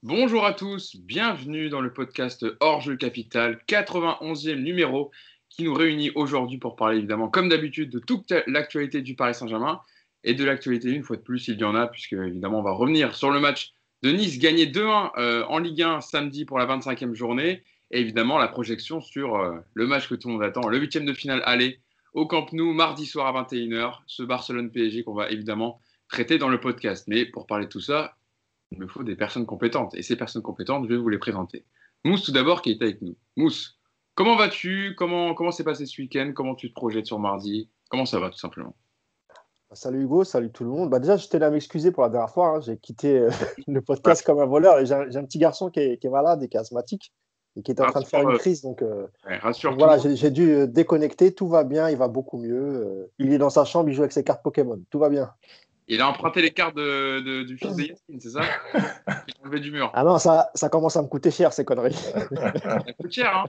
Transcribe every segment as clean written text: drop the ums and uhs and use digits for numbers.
Bonjour à tous, bienvenue dans le podcast Hors-jeu Capital, 91e numéro, qui nous réunit aujourd'hui pour parler évidemment, comme d'habitude, de toute l'actualité du Paris Saint-Germain et de l'actualité, une fois de plus, il y en a, puisque évidemment, on va revenir sur le match de Nice, gagné 2-1 en Ligue 1 samedi pour la 25e journée, et évidemment la projection sur le match que tout le monde attend, le 8e de finale aller au Camp Nou, mardi soir à 21h, ce Barcelone-PSG qu'on va évidemment traiter dans le podcast. Mais pour parler de tout ça, il me faut des personnes compétentes. Et ces personnes compétentes, je vais vous les présenter. Mousse, tout d'abord, qui est avec nous. Mousse, comment vas-tu? Comment s'est passé ce week-end? Comment tu te projettes sur mardi? Comment ça va, tout simplement? Salut Hugo, salut tout le monde. Déjà, je tenais à m'excuser pour la dernière fois. J'ai quitté le podcast comme un voleur. Et j'ai un petit garçon qui est malade et qui est asthmatique et qui est en train de faire une crise. Donc voilà, j'ai dû déconnecter. Tout va bien, il va beaucoup mieux. Il est dans sa chambre, il joue avec ses cartes Pokémon. Tout va bien. Il a emprunté les cartes du fils de Yacine, c'est ça? Il a enlevé du mur. Ah non, ça commence à me coûter cher, ces conneries. Ça coûte cher, hein?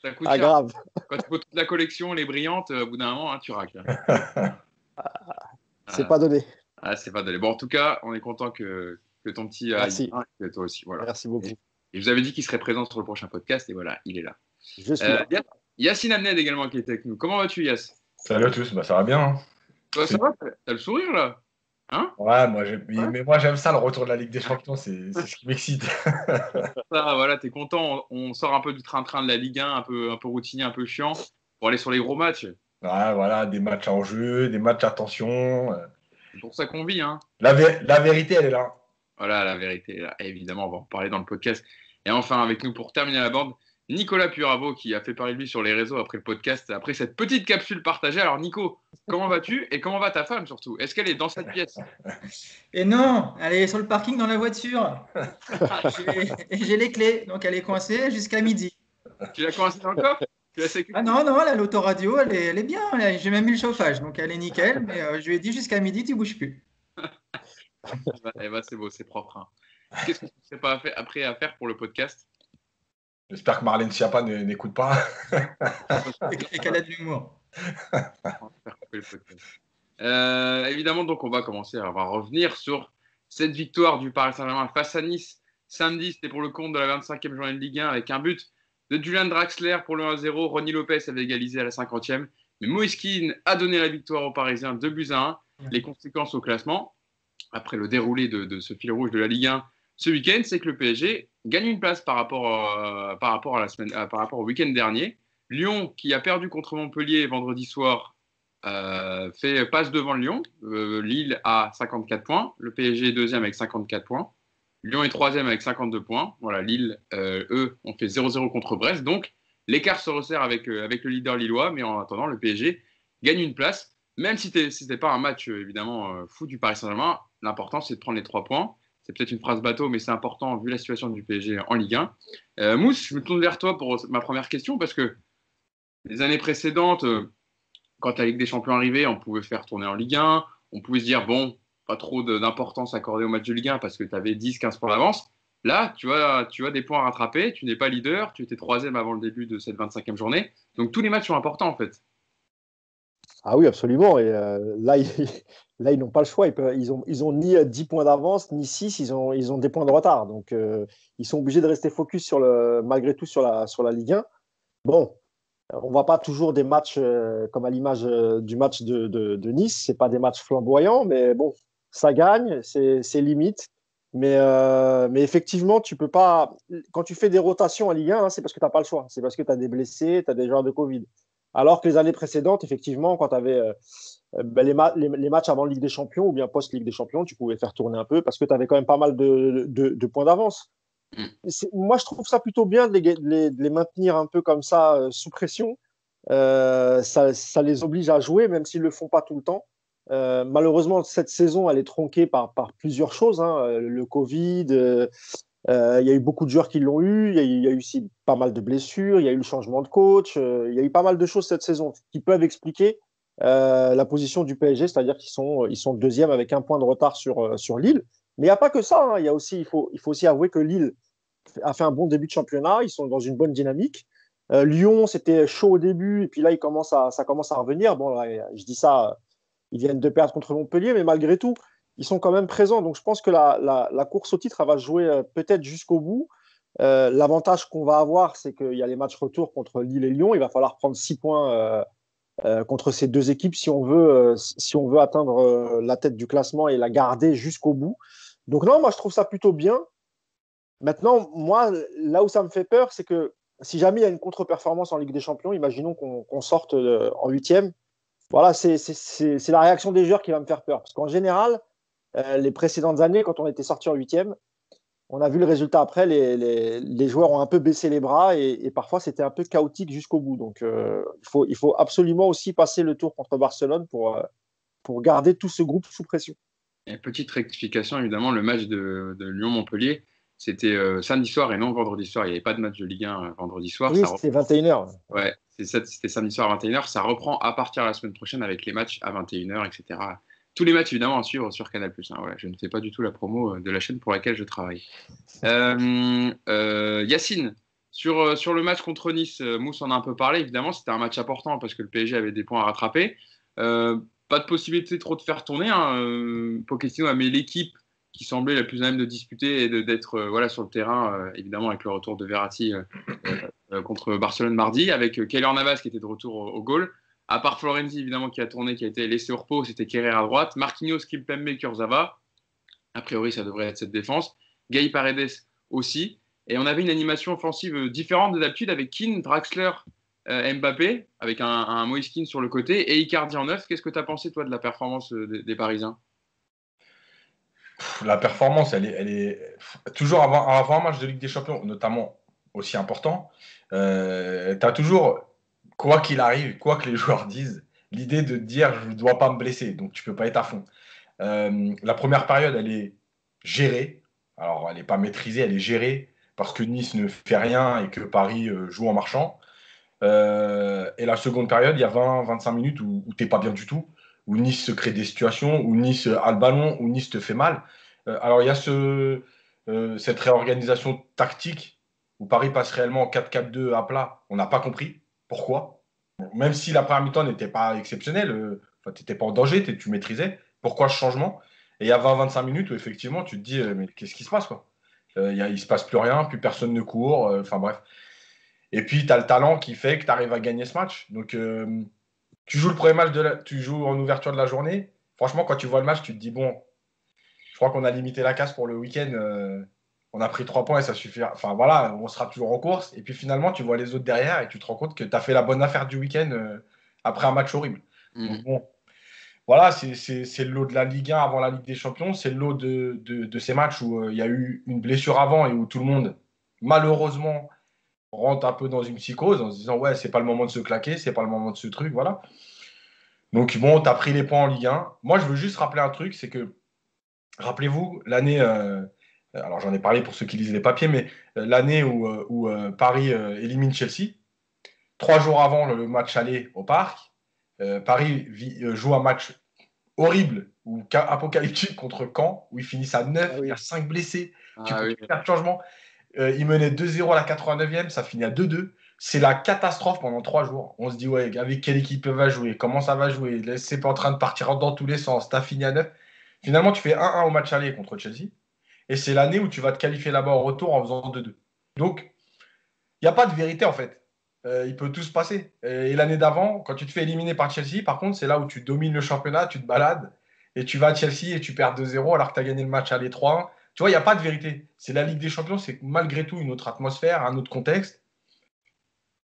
Ça coûte cher. Grave. Quand tu vois toute la collection, les brillantes, au bout d'un moment, hein, tu racles. C'est pas donné. C'est pas donné. Bon, en tout cas, on est content que ton petit Merci. Et toi aussi. Voilà. Merci beaucoup. Et je vous avais dit qu'il serait présent sur le prochain podcast, et voilà, il est là. Je suis là. Yacine Amned également qui est avec nous. Comment vas-tu, Yass? Salut à tous, ça va bien. Hein. Toi, ça va? T'as le sourire, là? Hein? Ouais, mais moi j'aime ça, le retour de la Ligue des Champions, c'est ce qui m'excite. Ça, voilà, t'es content. On sort un peu du train-train de la Ligue 1, un peu routinier, un peu chiant, pour aller sur les gros matchs. Ouais, voilà, des matchs en jeu, des matchs à tension. C'est pour ça qu'on vit, hein. La vérité, elle est là. Voilà, la vérité est là. Et évidemment, on va en parler dans le podcast. Et enfin, avec nous, pour terminer la bande, Nicolas Puravo, qui a fait parler de lui sur les réseaux après le podcast, après cette petite capsule partagée. Alors, Nico, comment vas-tu et comment va ta femme surtout? Est-ce qu'elle est dans cette pièce? Et non, elle est sur le parking dans la voiture. J'ai les clés, donc elle est coincée jusqu'à midi. Tu l'as coincée dans le coffre? Ah non, elle a l'autoradio, elle est bien. J'ai même mis le chauffage, donc elle est nickel. Mais je lui ai dit jusqu'à midi, tu bouges plus. C'est beau, c'est propre. Hein. Qu'est-ce que tu ne sais pas après à faire pour le podcast? J'espère que Marlène Schiappa n'écoute pas. Et qu'elle a de l'humour. Évidemment, donc on va revenir sur cette victoire du Paris Saint-Germain face à Nice samedi. C'était pour le compte de la 25e journée de Ligue 1 avec un but de Julian Draxler pour le 1-0. Ronny Lopez avait égalisé à la 50e. Mais Moïse Kean a donné la victoire aux Parisiens 2-1. Les conséquences au classement, après le déroulé de ce fil rouge de la Ligue 1 ce week-end, c'est que le PSG gagne une place par rapport au week-end dernier. Lyon, qui a perdu contre Montpellier vendredi soir, passe devant Lyon. Lille a 54 points. Le PSG est deuxième avec 54 points. Lyon est troisième avec 52 points. Voilà, Lille, eux, ont fait 0-0 contre Brest. Donc, l'écart se resserre avec le leader lillois. Mais en attendant, le PSG gagne une place. Même si ce n'était pas un match, évidemment, fou du Paris Saint-Germain, l'important, c'est de prendre les 3 points. C'est peut-être une phrase bateau, mais c'est important vu la situation du PSG en Ligue 1. Mousse, je me tourne vers toi pour ma première question, parce que les années précédentes, quand la Ligue des Champions arrivait, on pouvait faire tourner en Ligue 1, on pouvait se dire, bon, pas trop d'importance accordée au match de Ligue 1 parce que tu avais 10-15 points d'avance. Là, tu as des points à rattraper, tu n'es pas leader, tu étais troisième avant le début de cette 25e journée. Donc tous les matchs sont importants en fait. Ah oui, absolument. Et là, ils n'ont pas le choix. Ils ont ni 10 points d'avance, ni 6. Ils ont des points de retard. Donc, ils sont obligés de rester focus malgré tout sur la Ligue 1. Bon, on ne voit pas toujours des matchs comme à l'image du match de Nice. Ce n'est pas des matchs flamboyants, mais bon, ça gagne, c'est limite. Mais effectivement, tu peux pas. Quand tu fais des rotations en Ligue 1, c'est parce que tu n'as pas le choix. C'est parce que tu as des blessés, tu as des joueurs de Covid. Alors que les années précédentes, effectivement, quand tu avais les matchs avant Ligue des Champions ou bien post-Ligue des Champions, tu pouvais faire tourner un peu parce que tu avais quand même pas mal de points d'avance. Moi, je trouve ça plutôt bien de les maintenir un peu comme ça, sous pression. Ça les oblige à jouer, même s'ils ne le font pas tout le temps. Malheureusement, cette saison, elle est tronquée par plusieurs choses. Hein. Le Covid, il y a eu beaucoup de joueurs qui l'ont eu. Il y a eu aussi pas mal de blessures. Il y a eu le changement de coach. Il y a eu pas mal de choses cette saison qui peuvent expliquer la position du PSG, c'est-à-dire qu'ils sont deuxième avec un point de retard sur Lille. Mais il n'y a pas que ça. Hein. Il faut aussi avouer que Lille a fait un bon début de championnat. Ils sont dans une bonne dynamique. Lyon, c'était chaud au début. Et puis là, ça commence à revenir. Bon, là, je dis ça, ils viennent de perdre contre Montpellier. Mais malgré tout, ils sont quand même présents. Donc, je pense que la course au titre, elle va se jouer peut-être jusqu'au bout. L'avantage qu'on va avoir, c'est qu'il y a les matchs retour contre Lille et Lyon. Il va falloir prendre 6 points contre ces deux équipes si on veut atteindre la tête du classement et la garder jusqu'au bout. Donc non, moi je trouve ça plutôt bien. Maintenant, moi, là où ça me fait peur, c'est que si jamais il y a une contre-performance en Ligue des Champions, imaginons qu'on sorte en huitième, voilà, c'est la réaction des joueurs qui va me faire peur. Parce qu'en général, les précédentes années, quand on était sorti en huitième, on a vu le résultat après, les joueurs ont un peu baissé les bras et parfois c'était un peu chaotique jusqu'au bout. Donc il faut absolument aussi passer le tour contre Barcelone pour garder tout ce groupe sous pression. Et petite rectification, évidemment, le match de Lyon-Montpellier, c'était samedi soir et non vendredi soir. Il n'y avait pas de match de Ligue 1 vendredi soir. Oui, c'était 21h. Ouais, c'était samedi soir à 21h. Ça reprend à partir de la semaine prochaine avec les matchs à 21h, etc. Tous les matchs, évidemment, à suivre sur Canal+. Hein. Voilà, je ne fais pas du tout la promo de la chaîne pour laquelle je travaille. Yacine, sur le match contre Nice, Mousse en a un peu parlé. Évidemment, c'était un match important parce que le PSG avait des points à rattraper. Pas de possibilité trop de faire tourner. Hein. Pochettino a mis l'équipe qui semblait la plus à même de disputer et d'être sur le terrain, évidemment, avec le retour de Verratti contre Barcelone mardi, avec Keylor Navas qui était de retour au goal. À part Florenzi, évidemment, qui a tourné, qui a été laissé au repos, c'était Kerrer à droite. Marquinhos, Kimpembe, Kurzawa. A priori, ça devrait être cette défense. Gaï Paredes aussi. Et on avait une animation offensive différente de d'habitude avec Keane, Draxler, Mbappé, avec un Moïse Keane sur le côté, et Icardi en neuf. Qu'est-ce que tu as pensé, toi, de la performance des Parisiens ? La performance, elle est toujours avant un match de Ligue des Champions, notamment aussi important. Tu as toujours, quoi qu'il arrive, quoi que les joueurs disent, l'idée de dire je ne dois pas me blesser, donc tu ne peux pas être à fond. La première période, elle est gérée. Alors, elle n'est pas maîtrisée, elle est gérée parce que Nice ne fait rien et que Paris joue en marchant. Et la seconde période, il y a 20-25 minutes où tu n'es pas bien du tout, où Nice se crée des situations, où Nice a le ballon, où Nice te fait mal. Alors, il y a cette réorganisation tactique où Paris passe réellement en 4-4-2 à plat. On n'a pas compris pourquoi. Même si la première mi-temps n'était pas exceptionnelle, tu n'étais pas en danger, tu maîtrisais. Pourquoi ce changement ? Et il y a 20-25 minutes où effectivement tu te dis mais qu'est-ce qui se passe quoi ? Il ne se passe plus rien, plus personne ne court, enfin bref. Et puis tu as le talent qui fait que tu arrives à gagner ce match. Donc tu joues le premier match, tu joues en ouverture de la journée. Franchement, quand tu vois le match, tu te dis bon, je crois qu'on a limité la casse pour le week-end. On a pris 3 points et ça suffit. Enfin voilà, on sera toujours en course. Et puis finalement, tu vois les autres derrière et tu te rends compte que tu as fait la bonne affaire du week-end après un match horrible. Donc bon, voilà, c'est le lot de la Ligue 1 avant la Ligue des Champions. C'est le lot de ces matchs où il y a eu une blessure avant et où tout le monde, malheureusement, rentre un peu dans une psychose en se disant ouais, c'est pas le moment de se claquer, c'est pas le moment de ce truc, voilà. Donc bon, tu as pris les points en Ligue 1. Moi, je veux juste rappeler un truc, c'est que, rappelez-vous, l'année, alors j'en ai parlé pour ceux qui lisent les papiers, mais l'année où Paris élimine Chelsea, 3 jours avant le match aller au Parc, Paris joue un match horrible ou apocalyptique contre Caen, où ils finissent à 9, il y a 5 blessés, tu peux faire de changement. Ils menaient 2-0 à la 89e, ça finit à 2-2. C'est la catastrophe pendant 3 jours. On se dit, ouais, avec quelle équipe va jouer, comment ça va jouer, c'est pas en train de partir dans tous les sens, t'as fini à 9. Finalement, tu fais 1-1 au match aller contre Chelsea. Et c'est l'année où tu vas te qualifier là-bas au retour en faisant 2-2. Donc, il n'y a pas de vérité en fait. Il peut tout se passer. Et l'année d'avant, quand tu te fais éliminer par Chelsea, par contre, c'est là où tu domines le championnat, tu te balades et tu vas à Chelsea et tu perds 2-0 alors que tu as gagné le match aller 3-1. Tu vois, il n'y a pas de vérité. C'est la Ligue des Champions, c'est malgré tout une autre atmosphère, un autre contexte.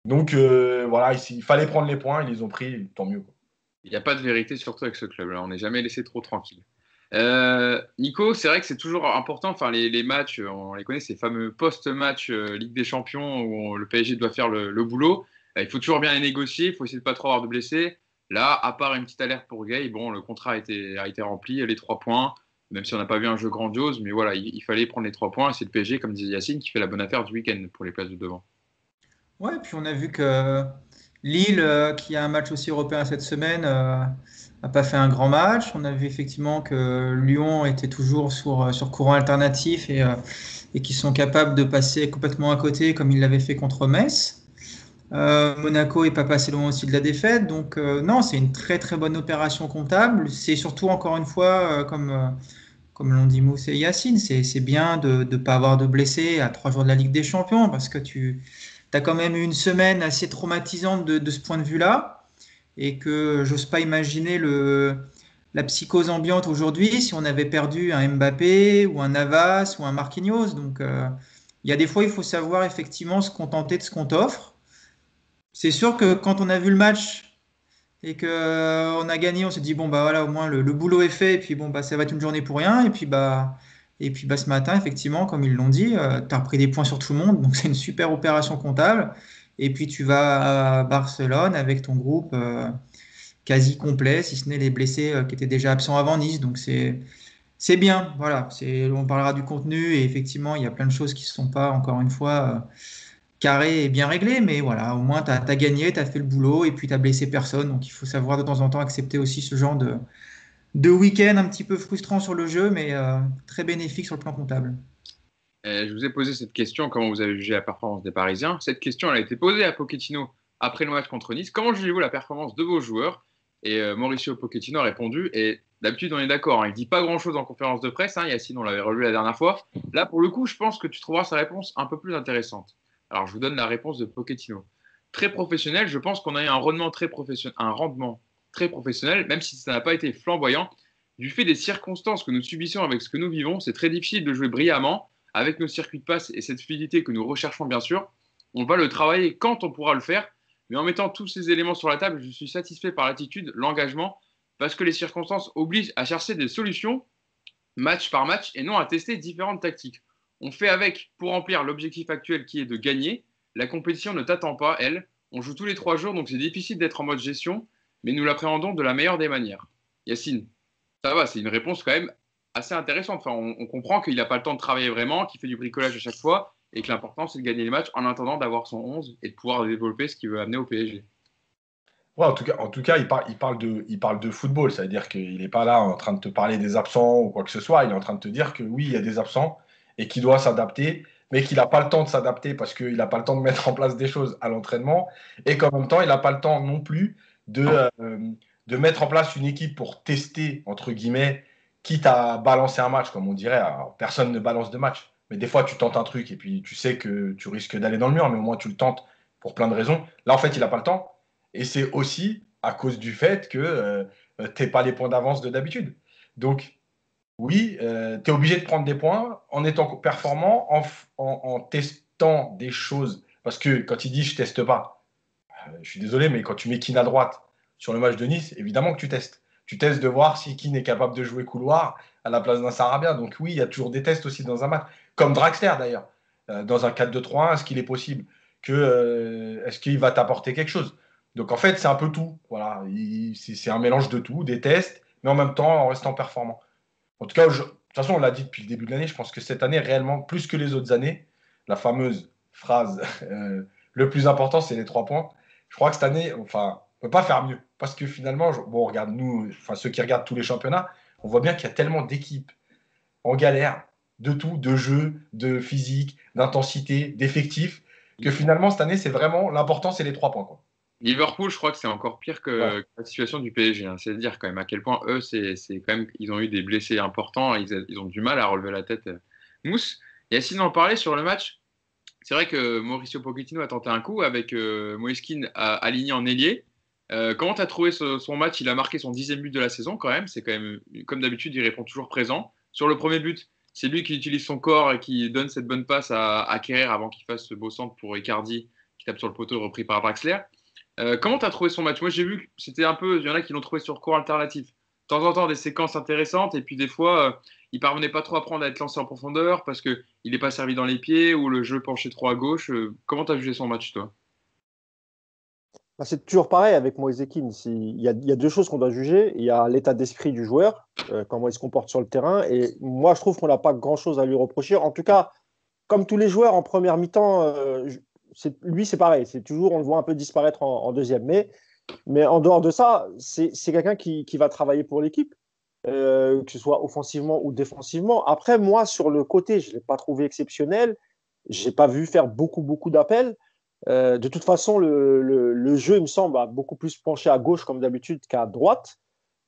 Donc voilà, il fallait prendre les points, ils les ont pris, tant mieux. Il n'y a pas de vérité, surtout avec ce club-là. On n'est jamais laissé trop tranquille. Nico, c'est vrai que c'est toujours important, enfin les matchs, on les connaît, ces fameux post-match Ligue des Champions où le PSG doit faire le boulot. Il faut toujours bien les négocier, il faut essayer de pas trop avoir de blessés. Là, à part une petite alerte pour Gay, bon, le contrat a été rempli, les 3 points, même si on n'a pas vu un jeu grandiose, mais voilà, il fallait prendre les 3 points et c'est le PSG, comme disait Yacine, qui fait la bonne affaire du week-end pour les places de devant. Ouais, puis on a vu que Lille, qui a un match aussi européen cette semaine, n'a pas fait un grand match. On a vu effectivement que Lyon était toujours sur courant alternatif et qui sont capables de passer complètement à côté comme ils l'avaient fait contre Metz. Monaco n'est pas passé loin aussi de la défaite. Donc non, c'est une très très bonne opération comptable. C'est surtout encore une fois, comme comme l'ont dit Mousse et Yacine, c'est bien de ne pas avoir de blessés à 3 jours de la Ligue des Champions parce que tu as quand même eu une semaine assez traumatisante de ce point de vue-là et que j'ose pas imaginer la psychose ambiante aujourd'hui si on avait perdu un Mbappé ou un Navas ou un Marquinhos. Donc, il y a des fois, il faut savoir effectivement se contenter de ce qu'on t'offre. C'est sûr que quand on a vu le match et qu'on a gagné, on s'est dit, bon, bah voilà, au moins le boulot est fait, et puis bon, bah, ça va être une journée pour rien. Et puis ce matin, effectivement, comme ils l'ont dit, tu as repris des points sur tout le monde, donc c'est une super opération comptable. Et puis tu vas à Barcelone avec ton groupe quasi complet, si ce n'est les blessés qui étaient déjà absents avant Nice. Donc c'est bien, voilà. On parlera du contenu, et effectivement, il y a plein de choses qui ne sont pas, encore une fois, carré et bien réglé, mais voilà, au moins tu as gagné, tu as fait le boulot et puis tu as blessé personne. Donc il faut savoir de temps en temps accepter aussi ce genre de week-end un petit peu frustrant sur le jeu, mais très bénéfique sur le plan comptable. Je vous ai posé cette question, comment vous avez jugé la performance des Parisiens? Cette question, elle a été posée à Pochettino après le match contre Nice. Comment jugez-vous la performance de vos joueurs? Et Mauricio Pochettino a répondu, et d'habitude on est d'accord, hein, il ne dit pas grand-chose en conférence de presse, hein, Yacine, on l'avait relu la dernière fois. Là, pour le coup, je pense que tu trouveras sa réponse un peu plus intéressante. Alors, je vous donne la réponse de Pochettino. Très professionnel, je pense qu'on a eu un rendement très professionnel, même si ça n'a pas été flamboyant. Du fait des circonstances que nous subissons avec ce que nous vivons, c'est très difficile de jouer brillamment avec nos circuits de passe et cette fluidité que nous recherchons bien sûr. On va le travailler quand on pourra le faire, mais en mettant tous ces éléments sur la table, je suis satisfait par l'attitude, l'engagement, parce que les circonstances obligent à chercher des solutions match par match et non à tester différentes tactiques. On fait avec pour remplir l'objectif actuel qui est de gagner. La compétition ne t'attend pas, elle. On joue tous les 3 jours, donc c'est difficile d'être en mode gestion, mais nous l'appréhendons de la meilleure des manières. Yacine, ça va, c'est une réponse quand même assez intéressante. Enfin, on comprend qu'il n'a pas le temps de travailler vraiment, qu'il fait du bricolage à chaque fois, et que l'important, c'est de gagner les matchs en attendant d'avoir son 11 et de pouvoir développer ce qu'il veut amener au PSG. Ouais, en tout cas, il parle de football. Ça veut dire qu'il n'est pas là en train de te parler des absents ou quoi que ce soit. Il est en train de te dire que oui, il y a des absents et qu'il doit s'adapter, mais qu'il n'a pas le temps de s'adapter parce qu'il n'a pas le temps de mettre en place des choses à l'entraînement et qu'en même temps, il n'a pas le temps non plus de mettre en place une équipe pour tester, entre guillemets, quitte à balancer un match, comme on dirait. Alors, personne ne balance de match. Mais des fois, tu tentes un truc et puis tu sais que tu risques d'aller dans le mur, mais au moins tu le tentes pour plein de raisons. Là, en fait, il n'a pas le temps. Et c'est aussi à cause du fait que tu n'es pas les points d'avance de d'habitude. Donc, oui, tu es obligé de prendre des points en étant performant, en testant des choses. Parce que quand il dit je teste pas, je suis désolé, mais quand tu mets Keane à droite sur le match de Nice, évidemment que tu testes. Tu testes de voir si Keane est capable de jouer couloir à la place d'un Sarabia. Donc oui, il y a toujours des tests aussi dans un match. Comme Draxler d'ailleurs. Dans un 4-2-3-1, est-ce qu'il est possible est-ce qu'il va t'apporter quelque chose? Donc en fait, c'est un peu tout. Voilà, c'est un mélange de tout, des tests, mais en même temps en restant performant. En tout cas, de toute façon, on l'a dit depuis le début de l'année, je pense que cette année, réellement, plus que les autres années, la fameuse phrase le plus important, c'est les 3 points. Je crois que cette année, enfin, on ne peut pas faire mieux. Parce que finalement, bon, regarde, nous, enfin, ceux qui regardent tous les championnats, on voit bien qu'il y a tellement d'équipes en galère, de tout, de jeu, de physique, d'intensité, d'effectifs, que finalement, cette année, c'est vraiment l'important, c'est les 3 points, quoi. Liverpool, je crois que c'est encore pire Ouais. que la situation du PSG, hein. C'est à dire quand même à quel point eux, c'est quand même, ils ont eu des blessés importants, ils ont du mal à relever la tête. Mousse, Yacine en parlait sur le match. C'est vrai que Mauricio Pochettino a tenté un coup avec Moise Kean aligné en ailier. Comment tu as trouvé son match? Il a marqué son 10e but de la saison quand même. C'est quand même, comme d'habitude, il répond toujours présent. Sur le premier but, c'est lui qui utilise son corps et qui donne cette bonne passe à Kerrer avant qu'il fasse ce beau centre pour Icardi qui tape sur le poteau repris par Draxler. Comment tu as trouvé son match? Moi, j'ai vu que c'était un peu. Il y en a qui l'ont trouvé sur cours alternatif. De temps en temps, des séquences intéressantes, et puis des fois, il parvenait pas trop à prendre à être lancé en profondeur parce qu'il n'est pas servi dans les pieds ou le jeu penchait trop à gauche. Comment tu as jugé son match, toi? Bah, c'est toujours pareil avec Moise Kean. Il y a deux choses qu'on doit juger. Il y a l'état d'esprit du joueur, comment il se comporte sur le terrain. Et moi, je trouve qu'on n'a pas grand-chose à lui reprocher. En tout cas, comme tous les joueurs en première mi-temps, lui, c'est pareil. C'est toujours, on le voit un peu disparaître en deuxième. Mais en dehors de ça, c'est quelqu'un qui va travailler pour l'équipe, que ce soit offensivement ou défensivement. Après, moi, sur le côté, je ne l'ai pas trouvé exceptionnel. Je n'ai pas vu faire beaucoup d'appels. De toute façon, le jeu, il me semble, a beaucoup plus penché à gauche comme d'habitude qu'à droite.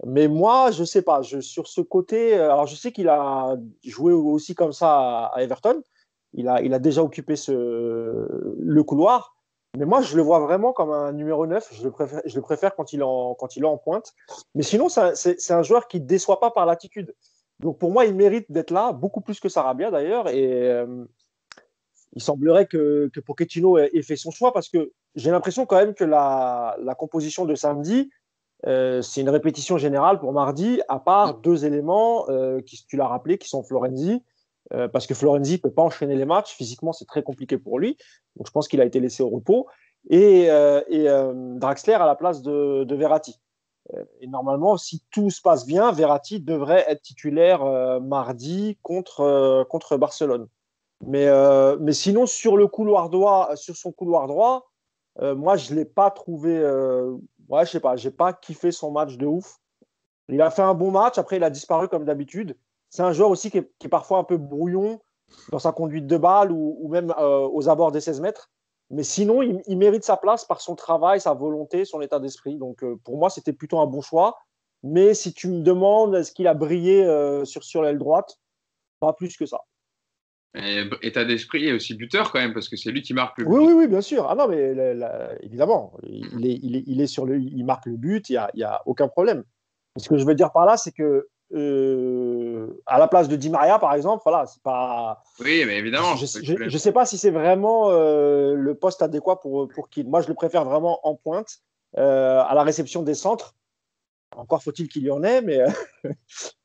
Mais moi, je sais pas. Sur ce côté, alors je sais qu'il a joué aussi comme ça à Everton. Il a déjà occupé le couloir. Mais moi, je le vois vraiment comme un numéro 9. Je le préfère quand il est en pointe. Mais sinon, c'est un joueur qui ne déçoit pas par l'attitude. Donc pour moi, il mérite d'être là, beaucoup plus que Sarabia d'ailleurs. Et il semblerait que Pochettino ait fait son choix parce que j'ai l'impression quand même que la composition de samedi, c'est une répétition générale pour mardi, à part deux éléments qui, tu l'as rappelé, qui sont Florenzi, parce que Florenzi ne peut pas enchaîner les matchs. Physiquement, c'est très compliqué pour lui. Donc, je pense qu'il a été laissé au repos. Et Draxler à la place de Verratti. Et normalement, si tout se passe bien, Verratti devrait être titulaire mardi contre Barcelone. Mais sinon, sur son couloir droit, moi, je ne l'ai pas trouvé. Ouais, je sais pas, j'ai pas kiffé son match de ouf. Il a fait un bon match, après, il a disparu comme d'habitude. C'est un joueur aussi qui est parfois un peu brouillon dans sa conduite de balle ou même aux abords des 16 mètres. Mais sinon, il mérite sa place par son travail, sa volonté, son état d'esprit. Donc, pour moi, c'était plutôt un bon choix. Mais si tu me demandes, est-ce qu'il a brillé sur l'aile droite? Pas plus que ça. Et état d'esprit et aussi buteur quand même, parce que c'est lui qui marque le Oui, but. oui, oui, bien sûr. Ah non, mais évidemment, il marque le but, il y a aucun problème. Ce que je veux dire par là, c'est que à la place de Di Maria, par exemple, voilà, c'est pas. Oui, mais évidemment. Je sais pas si c'est vraiment le poste adéquat pour Keane. Moi, je le préfère vraiment en pointe, à la réception des centres. Encore faut-il qu'il y en ait, mais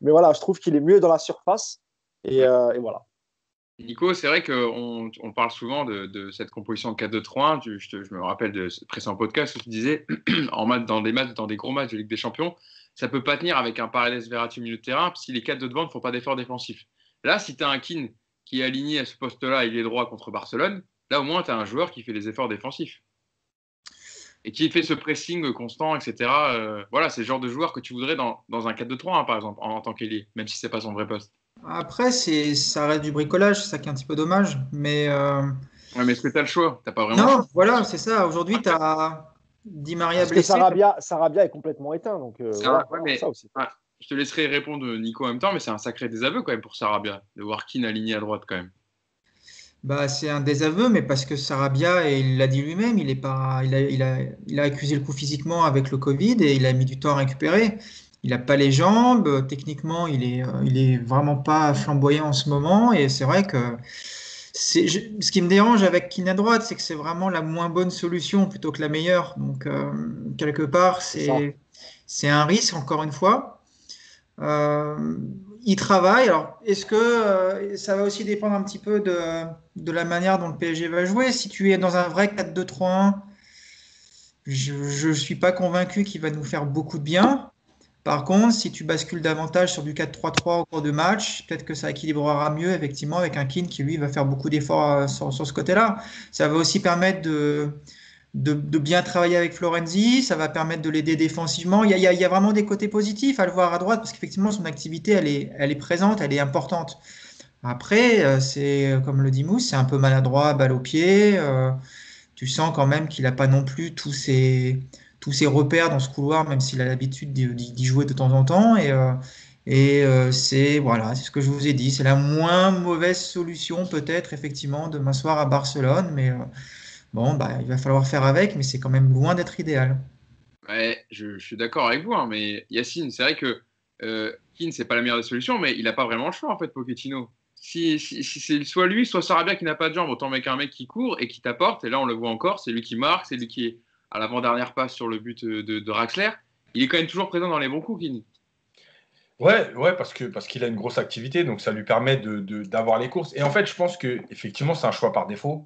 voilà, je trouve qu'il est mieux dans la surface. Et voilà. Nico, c'est vrai qu'on parle souvent de cette composition 4-2-3-1. Je me rappelle de ce précédent podcast où tu disais, dans des gros matchs de Ligue des Champions, ça peut pas tenir avec un Paredes Verratti au milieu de terrain si les 4 de devant ne font pas d'efforts défensifs. Là, si tu as un Keane qui est aligné à ce poste-là, il est droit contre Barcelone, là au moins tu as un joueur qui fait des efforts défensifs et qui fait ce pressing constant, etc. Voilà, c'est le genre de joueur que tu voudrais dans un 4-2-3-1, par exemple, en tant qu'ailier, même si c'est pas son vrai poste. Après, ça reste du bricolage, c'est ça qui est un petit peu dommage. Mais Ouais, mais est-ce que tu as le choix? Tu n'as pas vraiment le non, choix. voilà, c'est ça. Aujourd'hui, tu as Di Maria Parce que blessé. Sarabia est complètement éteint. Donc voilà, Ouais, c'est ça aussi. ouais, je te laisserai répondre, Nico, en même temps, mais c'est un sacré désaveu quand même pour Sarabia, de voir Keane aligné à droite quand même. Bah, c'est un désaveu, mais parce que Sarabia, et il l'a dit lui-même, il a accusé le coup physiquement avec le Covid et il a mis du temps à récupérer. Il n'a pas les jambes, techniquement, il est vraiment pas flamboyant en ce moment. Et c'est vrai que ce qui me dérange avec Keane à droite, c'est que c'est vraiment la moins bonne solution plutôt que la meilleure. Donc, quelque part, C'est ça. c'est un risque, encore une fois. Euh, il travaille. Alors, est-ce que ça va aussi dépendre un petit peu de la manière dont le PSG va jouer? Si tu es dans un vrai 4-2-3-1, je ne suis pas convaincu qu'il va nous faire beaucoup de bien. Par contre, si tu bascules davantage sur du 4-3-3 au cours de match, peut-être que ça équilibrera mieux, effectivement, avec un Keane qui, lui, va faire beaucoup d'efforts sur ce côté-là. Ça va aussi permettre de bien travailler avec Florenzi, ça va permettre de l'aider défensivement. Il y a vraiment des côtés positifs à le voir à droite parce qu'effectivement, son activité, elle est présente, elle est importante. Après, c'est comme le dit Mousse, c'est un peu maladroit, balle au pied. Tu sens quand même qu'il n'a pas non plus tous ses repères dans ce couloir, même s'il a l'habitude d'y jouer de temps en temps. Voilà, c'est ce que je vous ai dit. C'est la moins mauvaise solution peut-être effectivement de m'asseoir à Barcelone, mais bon, bah, il va falloir faire avec, mais c'est quand même loin d'être idéal. Ouais, je suis d'accord avec vous, hein, mais Yacine, c'est vrai que Keane, c'est pas la meilleure des solutions, mais il n'a pas vraiment le choix, en fait, Pochettino. Si c'est soit lui, soit Sarabia qui n'a pas de jambes, autant avec un mec qui court et qui t'apporte, et là on le voit encore, c'est lui qui marque, c'est lui qui est à l'avant-dernière passe sur le but de Draxler. Il est quand même toujours présent dans les bons coups, Keane. Ouais, parce qu'il a une grosse activité, donc ça lui permet d'avoir les courses. Et en fait, je pense que effectivement, c'est un choix par défaut.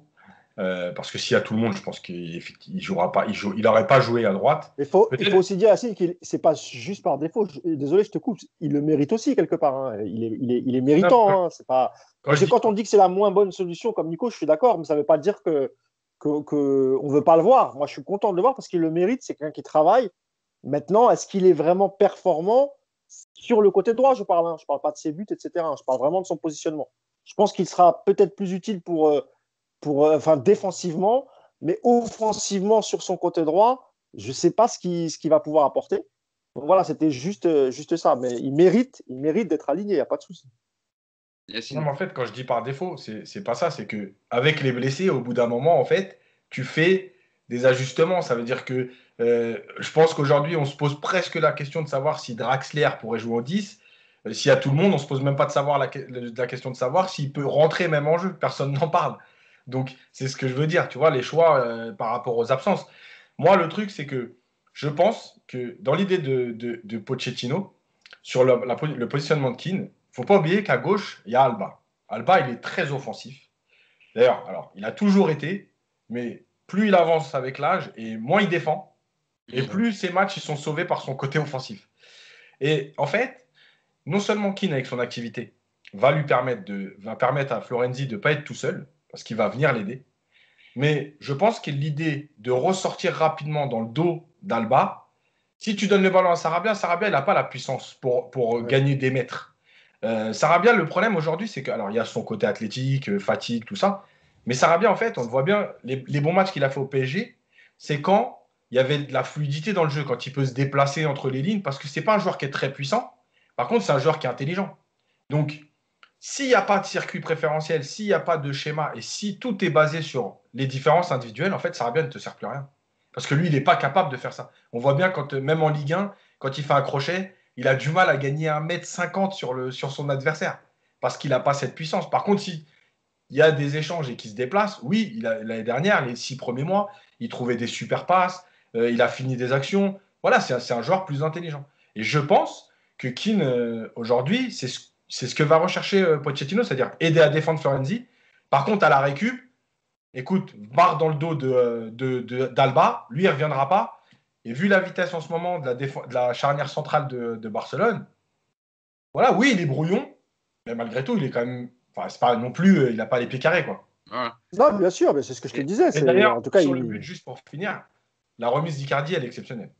Parce que s'il y a tout le monde, je pense qu'il jouera pas, il n'aurait pas joué à droite. Il faut aussi dire, Yacine, que c'est pas juste par défaut. Désolé, je te coupe. Il le mérite aussi quelque part. Hein. Il est méritant. Non, Hein. C'est pas... Parce que quand on dit que c'est la moins bonne solution, comme Nico, je suis d'accord, mais ça ne veut pas dire qu'on ne veut pas le voir. Moi, je suis content de le voir parce qu'il le mérite. C'est quelqu'un qui travaille. Maintenant, est-ce qu'il est vraiment performant sur le côté droit? Je parle. Hein. Je ne parle pas de ses buts, etc. Je parle vraiment de son positionnement. Je pense qu'il sera peut-être plus utile défensivement, mais offensivement sur son côté droit, je ne sais pas ce qu'il va pouvoir apporter. Donc voilà, c'était juste ça. Mais il mérite d'être aligné, il n'y a pas de souci. Non, mais en fait, quand je dis par défaut, c'est pas ça. C'est que avec les blessés, au bout d'un moment, en fait, tu fais des ajustements. Ça veut dire que je pense qu'aujourd'hui, on se pose presque la question de savoir si Draxler pourrait jouer en 10. S'il y a tout le monde, on se pose même pas de savoir la question de savoir s'il peut rentrer même en jeu. Personne n'en parle. Donc, c'est ce que je veux dire. Tu vois, les choix par rapport aux absences. Moi, le truc, c'est que je pense que dans l'idée de Pochettino, sur le positionnement de Keane, il ne faut pas oublier qu'à gauche, il y a Alba. Alba, il est très offensif. D'ailleurs, alors, il a toujours été, mais plus il avance avec l'âge et moins il défend, et plus ses matchs ils sont sauvés par son côté offensif. Et en fait, non seulement Keane, avec son activité, va permettre à Florenzi de ne pas être tout seul, parce qu'il va venir l'aider, mais je pense que l'idée de ressortir rapidement dans le dos d'Alba, si tu donnes le ballon à Sarabia, il n'a pas la puissance pour gagner des mètres. Sarabia, le problème aujourd'hui, c'est que, alors il y a son côté athlétique, fatigue, tout ça, mais Sarabia, en fait, on le voit bien, les bons matchs qu'il a fait au PSG, c'est quand il y avait de la fluidité dans le jeu, quand il peut se déplacer entre les lignes, parce que c'est pas un joueur qui est très puissant, par contre, c'est un joueur qui est intelligent. Donc, s'il n'y a pas de circuit préférentiel, s'il n'y a pas de schéma, et si tout est basé sur les différences individuelles, en fait, Sarabia ne te sert plus à rien. Parce que lui, il n'est pas capable de faire ça. On voit bien, même en Ligue 1, quand il fait un crochet, il a du mal à gagner 1,50 m sur son adversaire. Parce qu'il n'a pas cette puissance. Par contre, s'il y a des échanges et qu'il se déplace, oui, l'année dernière, les 6 premiers mois, il trouvait des super passes, il a fini des actions. Voilà, c'est un joueur plus intelligent. Et je pense que Keane, aujourd'hui, c'est ce que va rechercher Pochettino, c'est-à-dire aider à défendre Florenzi. Par contre, à la récup, écoute, barre dans le dos d'Alba, lui, il ne reviendra pas. Et vu la vitesse en ce moment de la charnière centrale de Barcelone, voilà, oui, il est brouillon, mais malgré tout, il est quand même. Enfin, c'est pas non plus, il n'a pas les pieds carrés, quoi. Voilà. Non, bien sûr, mais c'est ce que je te disais. Et d'ailleurs, en tout cas, sur le but, juste pour finir, la remise d'Icardi, elle est exceptionnelle.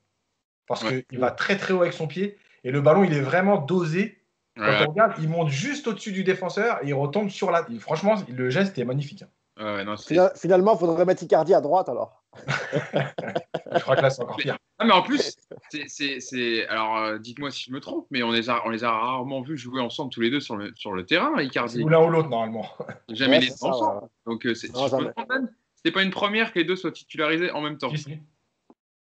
Parce qu'il va très très haut avec son pied et le ballon, il est vraiment dosé. Quand on regarde, il monte juste au-dessus du défenseur et il retombe sur la. Franchement, le geste est magnifique. Non, finalement, il faudrait mettre Icardi à droite alors. Je crois que là, c'est encore pire. Mais en plus, alors dites-moi si je me trompe, mais on les a rarement vus jouer ensemble tous les deux sur le terrain, Icardi. Ou l'un ou l'autre, normalement. Jamais les deux ensemble. Donc, c'était pas une première que les deux soient titularisés en même temps.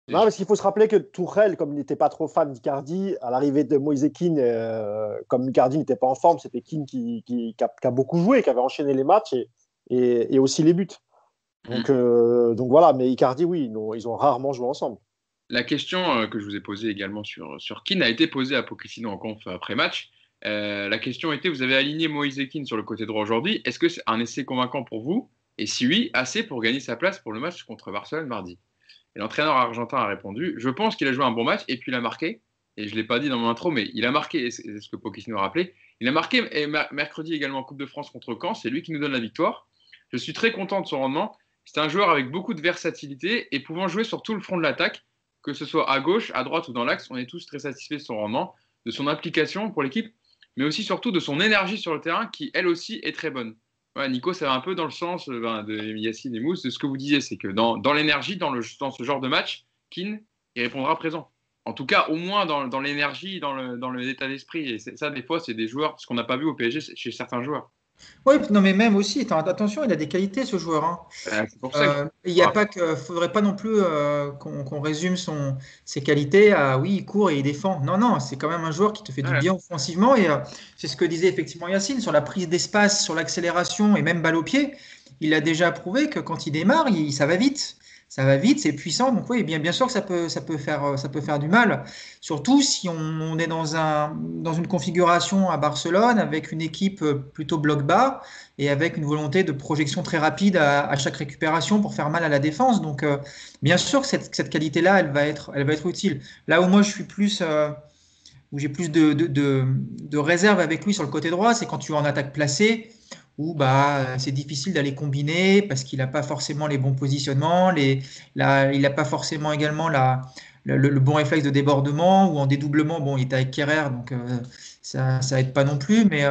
Non, parce qu'il faut se rappeler que Tuchel, comme il n'était pas trop fan d'Icardi, à l'arrivée de Moïse Kean, comme Icardi n'était pas en forme, c'était Kean qui a beaucoup joué, qui avait enchaîné les matchs et aussi les buts. Donc voilà, mais Icardi, oui, ils ont rarement joué ensemble. La question que je vous ai posée également sur Kean a été posée à Pochettino en conf après-match. La question était, vous avez aligné Moïse Kean sur le côté droit aujourd'hui. Est-ce que c'est un essai convaincant pour vous? Et si oui, assez pour gagner sa place pour le match contre Barcelone mardi? Et l'entraîneur argentin a répondu, je pense qu'il a joué un bon match et puis il a marqué. Et je ne l'ai pas dit dans mon intro, mais il a marqué, et c'est ce que Pochettino a rappelé. Il a marqué mercredi également en Coupe de France contre Caen. C'est lui qui nous donne la victoire. Je suis très content de son rendement. C'est un joueur avec beaucoup de versatilité et pouvant jouer sur tout le front de l'attaque, que ce soit à gauche, à droite ou dans l'axe. On est tous très satisfaits de son rendement, de son implication pour l'équipe, mais aussi surtout de son énergie sur le terrain qui, elle aussi, est très bonne. Ouais, Nico, ça va un peu dans le sens de Yacine et Mousse, de ce que vous disiez, c'est que dans l'énergie, dans ce genre de match, Kean, il répondra présent. En tout cas, au moins dans l'énergie, dans l'état d'esprit. Et ça, des fois, c'est des joueurs, ce qu'on n'a pas vu au PSG chez certains joueurs. Oui, non, mais même aussi, attention, il a des qualités, ce joueur. Hein. C'est pour ça faudrait pas non plus qu'on résume ses qualités à oui, il court et il défend. Non, c'est quand même un joueur qui te fait du bien offensivement. Et c'est ce que disait effectivement Yacine sur la prise d'espace, sur l'accélération et même balle au pied. Il a déjà prouvé que quand il démarre, ça va vite. Ça va vite, c'est puissant, donc oui, bien sûr que ça peut faire du mal. Surtout si on est dans une configuration à Barcelone avec une équipe plutôt bloc bas et avec une volonté de projection très rapide à chaque récupération pour faire mal à la défense. Donc bien sûr que cette qualité-là, elle va être utile. Là où moi je suis plus où j'ai plus de réserve avec lui sur le côté droit, c'est quand tu es en attaque placée, où c'est difficile d'aller combiner parce qu'il n'a pas forcément les bons positionnements, il n'a pas forcément également le bon réflexe de débordement, ou en dédoublement, bon, il était avec Kerrer, donc ça aide pas non plus, mais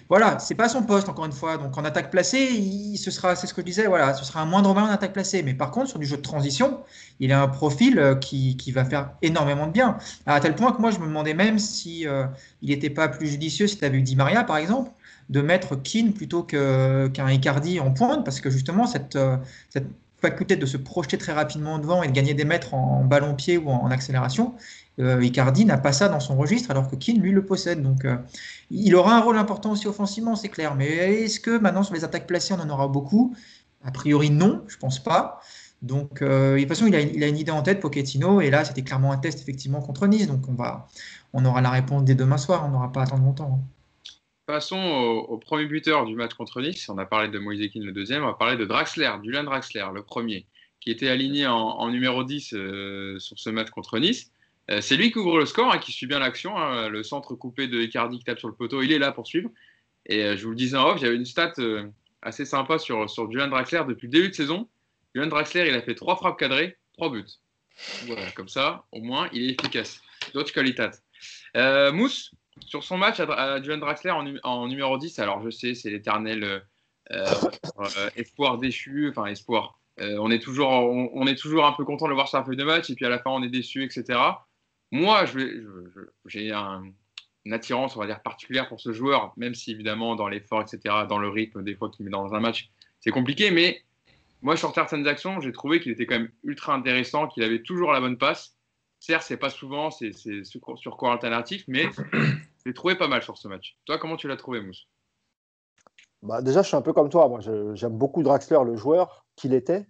voilà, c'est pas son poste, encore une fois. Donc en attaque placée, c'est ce que je disais, voilà, ce sera un moindre mal en attaque placée. Mais par contre, sur du jeu de transition, il a un profil qui va faire énormément de bien. À tel point que moi, je me demandais même si il n'était pas plus judicieux, si tu avais eu Di Maria, par exemple, de mettre Keane plutôt qu'un Icardi en pointe, parce que justement, cette faculté de se projeter très rapidement devant et de gagner des mètres en ballon-pied ou en accélération, Icardi n'a pas ça dans son registre, alors que Keane, lui, le possède. Donc, il aura un rôle important aussi offensivement, c'est clair. Mais est-ce que maintenant, sur les attaques placées, on en aura beaucoup? A priori, non, je pense pas. Donc, de toute façon, il a une idée en tête, Pochettino, et là, c'était clairement un test, effectivement, contre Nice. Donc, on aura la réponse dès demain soir, on n'aura pas à attendre longtemps. Passons au premier buteur du match contre Nice. On a parlé de Moïse Kean, le deuxième. On va parler de Draxler, Julian Draxler, le premier, qui était aligné en numéro 10 sur ce match contre Nice. C'est lui qui ouvre le score, qui suit bien l'action. Le centre coupé de Icardi qui tape sur le poteau, il est là pour suivre. Et je vous le disais en off, il y avait une stat assez sympa sur Julian Draxler depuis le début de saison. Julian Draxler, il a fait 3 frappes cadrées, 3 buts. Voilà, comme ça, au moins, il est efficace. D'autres qualités. Mousse, sur son match à Julian Draxler en numéro 10, alors je sais, c'est l'éternel espoir déchu, enfin espoir. On est toujours un peu content de le voir sur la feuille de match, et puis à la fin, on est déçu, etc. Moi, j'ai une attirance, on va dire, particulière pour ce joueur, même si évidemment, dans l'effort, etc., dans le rythme, des fois qu'il met dans un match, c'est compliqué, mais moi, sur certaines actions, j'ai trouvé qu'il était quand même ultra intéressant, qu'il avait toujours la bonne passe. Certes, c'est pas souvent, c'est sur cours alternatif, mais je l'ai trouvé pas mal sur ce match. Toi, comment tu l'as trouvé, Mousse? Bah, déjà, je suis un peu comme toi. Moi, j'aime beaucoup Draxler, le joueur qu'il était.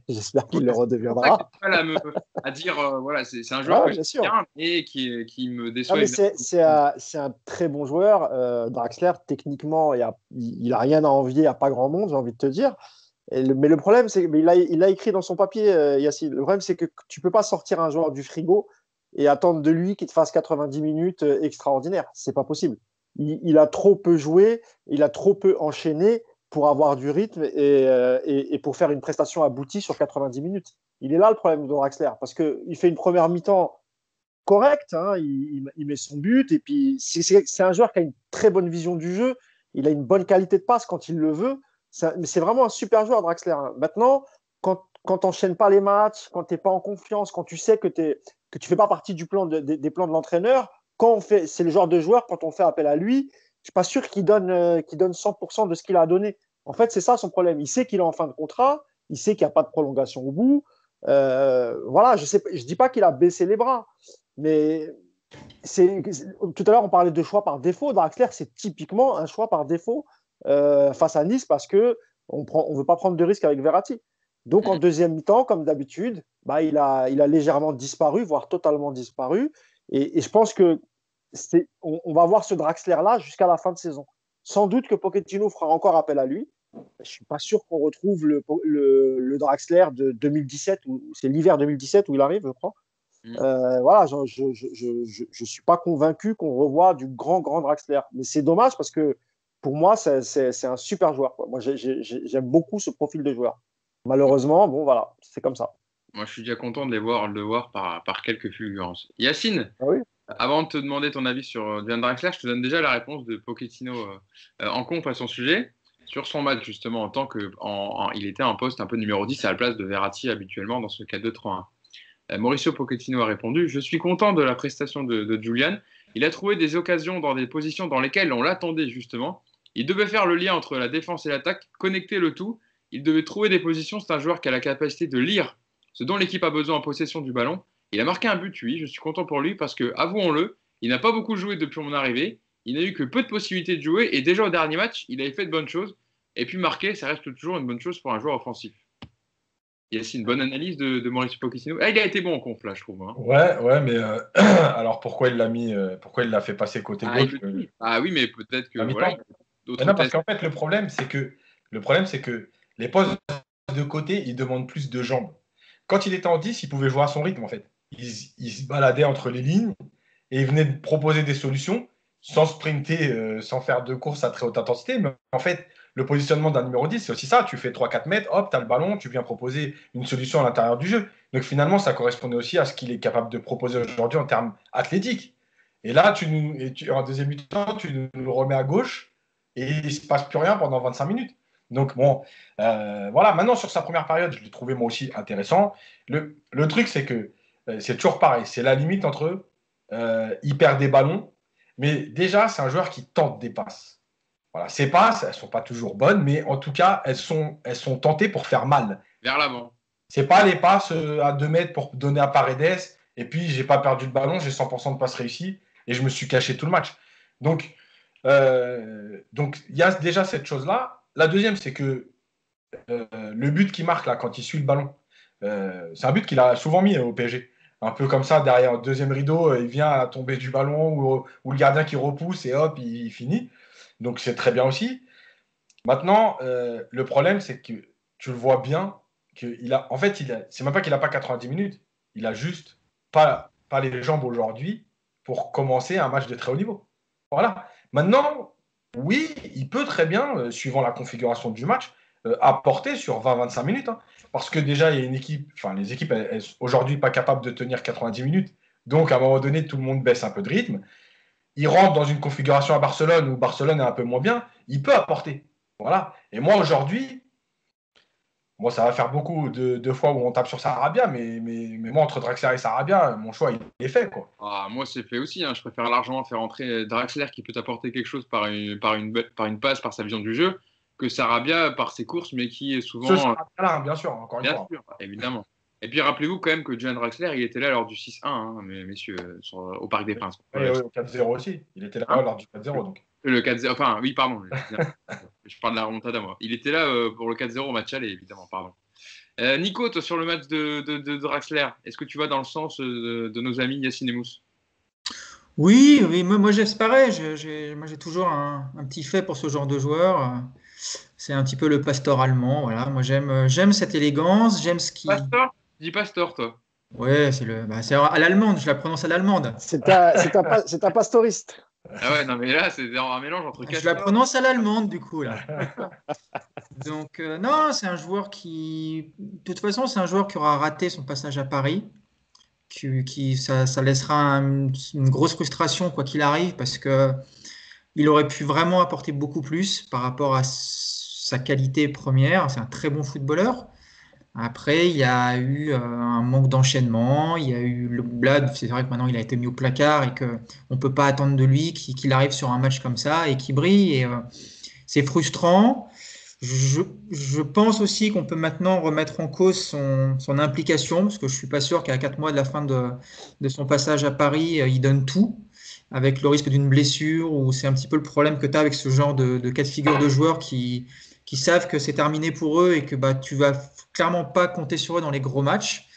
J'espère qu'il le redeviendra. C'est pas à dire, voilà, c'est un joueur que j'aime bien, mais qui me déçoit. C'est un très bon joueur. Draxler, techniquement, il a rien à envier à pas grand monde, j'ai envie de te dire. Mais le problème, c'est qu'il a écrit dans son papier, Yacine, le problème, c'est que tu ne peux pas sortir un joueur du frigo et attendre de lui qu'il te fasse 90 minutes extraordinaires. Ce n'est pas possible. Il a trop peu joué, il a trop peu enchaîné pour avoir du rythme et pour faire une prestation aboutie sur 90 minutes. Il est là le problème de Draxler, parce qu'il fait une première mi-temps correcte, il met son but, et puis c'est un joueur qui a une très bonne vision du jeu, il a une bonne qualité de passe quand il le veut. C'est vraiment un super joueur, Draxler. Maintenant, quand tu n'enchaînes pas les matchs, quand tu n'es pas en confiance, quand tu sais que tu ne fais pas partie des plans de l'entraîneur, c'est le genre de joueur, quand on fait appel à lui, je ne suis pas sûr qu'il donne 100% de ce qu'il a donné. En fait, c'est ça son problème. Il sait qu'il est en fin de contrat, il sait qu'il n'y a pas de prolongation au bout. Voilà, je dis pas qu'il a baissé les bras, mais tout à l'heure, on parlait de choix par défaut. Draxler, c'est typiquement un choix par défaut face à Nice parce qu'on ne veut pas prendre de risques avec Verratti. Donc, en deuxième mi-temps, comme d'habitude, il a légèrement disparu, voire totalement disparu. Et je pense que on va voir ce Draxler-là jusqu'à la fin de saison. Sans doute que Pochettino fera encore appel à lui. Je ne suis pas sûr qu'on retrouve le Draxler de 2017, c'est l'hiver 2017 où il arrive, je crois. Voilà, je ne suis pas convaincu qu'on revoie du grand Draxler. Mais c'est dommage parce que pour moi, c'est un super joueur, quoi. Moi, j'aime beaucoup ce profil de joueur. Malheureusement, bon, voilà, c'est comme ça. Moi, je suis déjà content de le voir par quelques fulgurances. Yacine, oui. Avant de te demander ton avis sur Julian Draxler, je te donne déjà la réponse de Pochettino en conf à son sujet. Sur son match, justement, en tant que il était en poste un peu numéro 10 à la place de Verratti habituellement dans ce 4-2-3-1. Mauricio Pochettino a répondu: je suis content de la prestation de Julian. Il a trouvé des occasions dans des positions dans lesquelles on l'attendait justement. Il devait faire le lien entre la défense et l'attaque, connecter le tout. Il devait trouver des positions. C'est un joueur qui a la capacité de lire ce dont l'équipe a besoin en possession du ballon. Il a marqué un but, oui, je suis content pour lui parce que, avouons-le, il n'a pas beaucoup joué depuis mon arrivée. Il n'a eu que peu de possibilités de jouer et déjà au dernier match, il avait fait de bonnes choses. Et puis marquer, ça reste toujours une bonne chose pour un joueur offensif. Yacine, bonne analyse de Mauricio Pochettino. Il a été bon en conf, là, je trouve. Ouais, mais alors pourquoi il l'a fait passer côté gauche oui, mais peut-être que non, parce qu'en fait, le problème, c'est que les postes de côté, ils demandent plus de jambes. Quand il était en 10, il pouvait jouer à son rythme, en fait. Il se baladait entre les lignes et il venait de proposer des solutions sans sprinter, sans faire de course à très haute intensité. Mais en fait, le positionnement d'un numéro 10, c'est aussi ça. Tu fais 3-4 mètres, hop, tu as le ballon, tu viens proposer une solution à l'intérieur du jeu. Donc finalement, ça correspondait aussi à ce qu'il est capable de proposer aujourd'hui en termes athlétiques. Et là, en deuxième mi-temps, tu nous le remets à gauche et il ne se passe plus rien pendant 25 minutes. Donc bon, voilà. Maintenant, sur sa première période, je l'ai trouvé moi aussi intéressant. Le truc, c'est que c'est toujours pareil. C'est la limite entre il perd des ballons, mais déjà, c'est un joueur qui tente des passes. Voilà, ces passes, elles ne sont pas toujours bonnes, mais en tout cas, elles sont tentées pour faire mal. Vers l'avant. Ce n'est pas les passes à 2 mètres pour donner à Paredes, et puis je n'ai pas perdu le ballon, j'ai 100% de passes réussies, et je me suis caché tout le match. Donc, il y a déjà cette chose-là. La deuxième, c'est que le but qu'il marque là, quand il suit le ballon, c'est un but qu'il a souvent mis au PSG. Un peu comme ça, derrière le deuxième rideau, il vient à tomber du ballon ou le gardien qui repousse et hop, il finit. Donc c'est très bien aussi. Maintenant, le problème, c'est que tu le vois bien, c'est même pas qu'il n'a pas 90 minutes, il a juste pas les jambes aujourd'hui pour commencer un match de très haut niveau. Voilà. Maintenant, oui, il peut très bien, suivant la configuration du match, apporter sur 20-25 minutes. Hein. Parce que déjà, il y a une équipe, enfin, les équipes, elles sont aujourd'hui pas capables de tenir 90 minutes. Donc, à un moment donné, tout le monde baisse un peu de rythme. Il rentre dans une configuration à Barcelone où Barcelone est un peu moins bien. Il peut apporter. Voilà. Et moi, aujourd'hui, ça va faire beaucoup de fois où on tape sur Sarabia, mais moi, entre Draxler et Sarabia, mon choix, il est fait. Quoi. Ah, moi, c'est fait aussi. Hein. Je préfère largement faire entrer Draxler qui peut t'apporter quelque chose par une passe, par sa vision du jeu, que Sarabia par ses courses, mais qui est souvent. Là, bien sûr, encore une fois. Bien sûr, évidemment. Et puis rappelez-vous quand même que Julian Draxler, il était là lors du 6-1, hein, messieurs, au Parc des Princes. Oui, au 4-0 aussi. Il était là lors du 4-0. Donc. Le 4-0, enfin, oui, pardon. Je parle de la remontada, moi. Il était là pour le 4-0 au match aller, évidemment, pardon. Nico, toi, sur le match de Draxler, est-ce que tu vas dans le sens de nos amis Yacine et Mousse? Oui, moi j'espérais. Moi j'ai toujours un petit fait pour ce genre de joueur. C'est un petit peu le Pastor allemand. Voilà. Moi j'aime cette élégance, j'aime ce qui. Pastor? Dis Pastor, toi. Ouais, c'est à l'allemande, je la prononce à l'allemande. C'est un pastoriste. Ah ouais, non, mais là, c'est un mélange entre Je la prononce à l'allemande, du coup, là. Donc, non, c'est un joueur qui. De toute façon, c'est un joueur qui aura raté son passage à Paris. Ça laissera une grosse frustration, quoi qu'il arrive, parce que il aurait pu vraiment apporter beaucoup plus par rapport à sa qualité première. C'est un très bon footballeur. Après, il y a eu un manque d'enchaînement. Il y a eu le Blad. C'est vrai que maintenant, il a été mis au placard et qu'on ne peut pas attendre de lui qu'il arrive sur un match comme ça et qu'il brille. Et c'est frustrant. Je pense aussi qu'on peut maintenant remettre en cause son implication, parce que je ne suis pas sûr qu'à 4 mois de la fin de son passage à Paris, il donne tout, avec le risque d'une blessure, ou c'est un petit peu le problème que tu as avec ce genre de cas de figure de joueurs qui savent que c'est terminé pour eux et que tu vas clairement pas compter sur eux dans les gros matchs.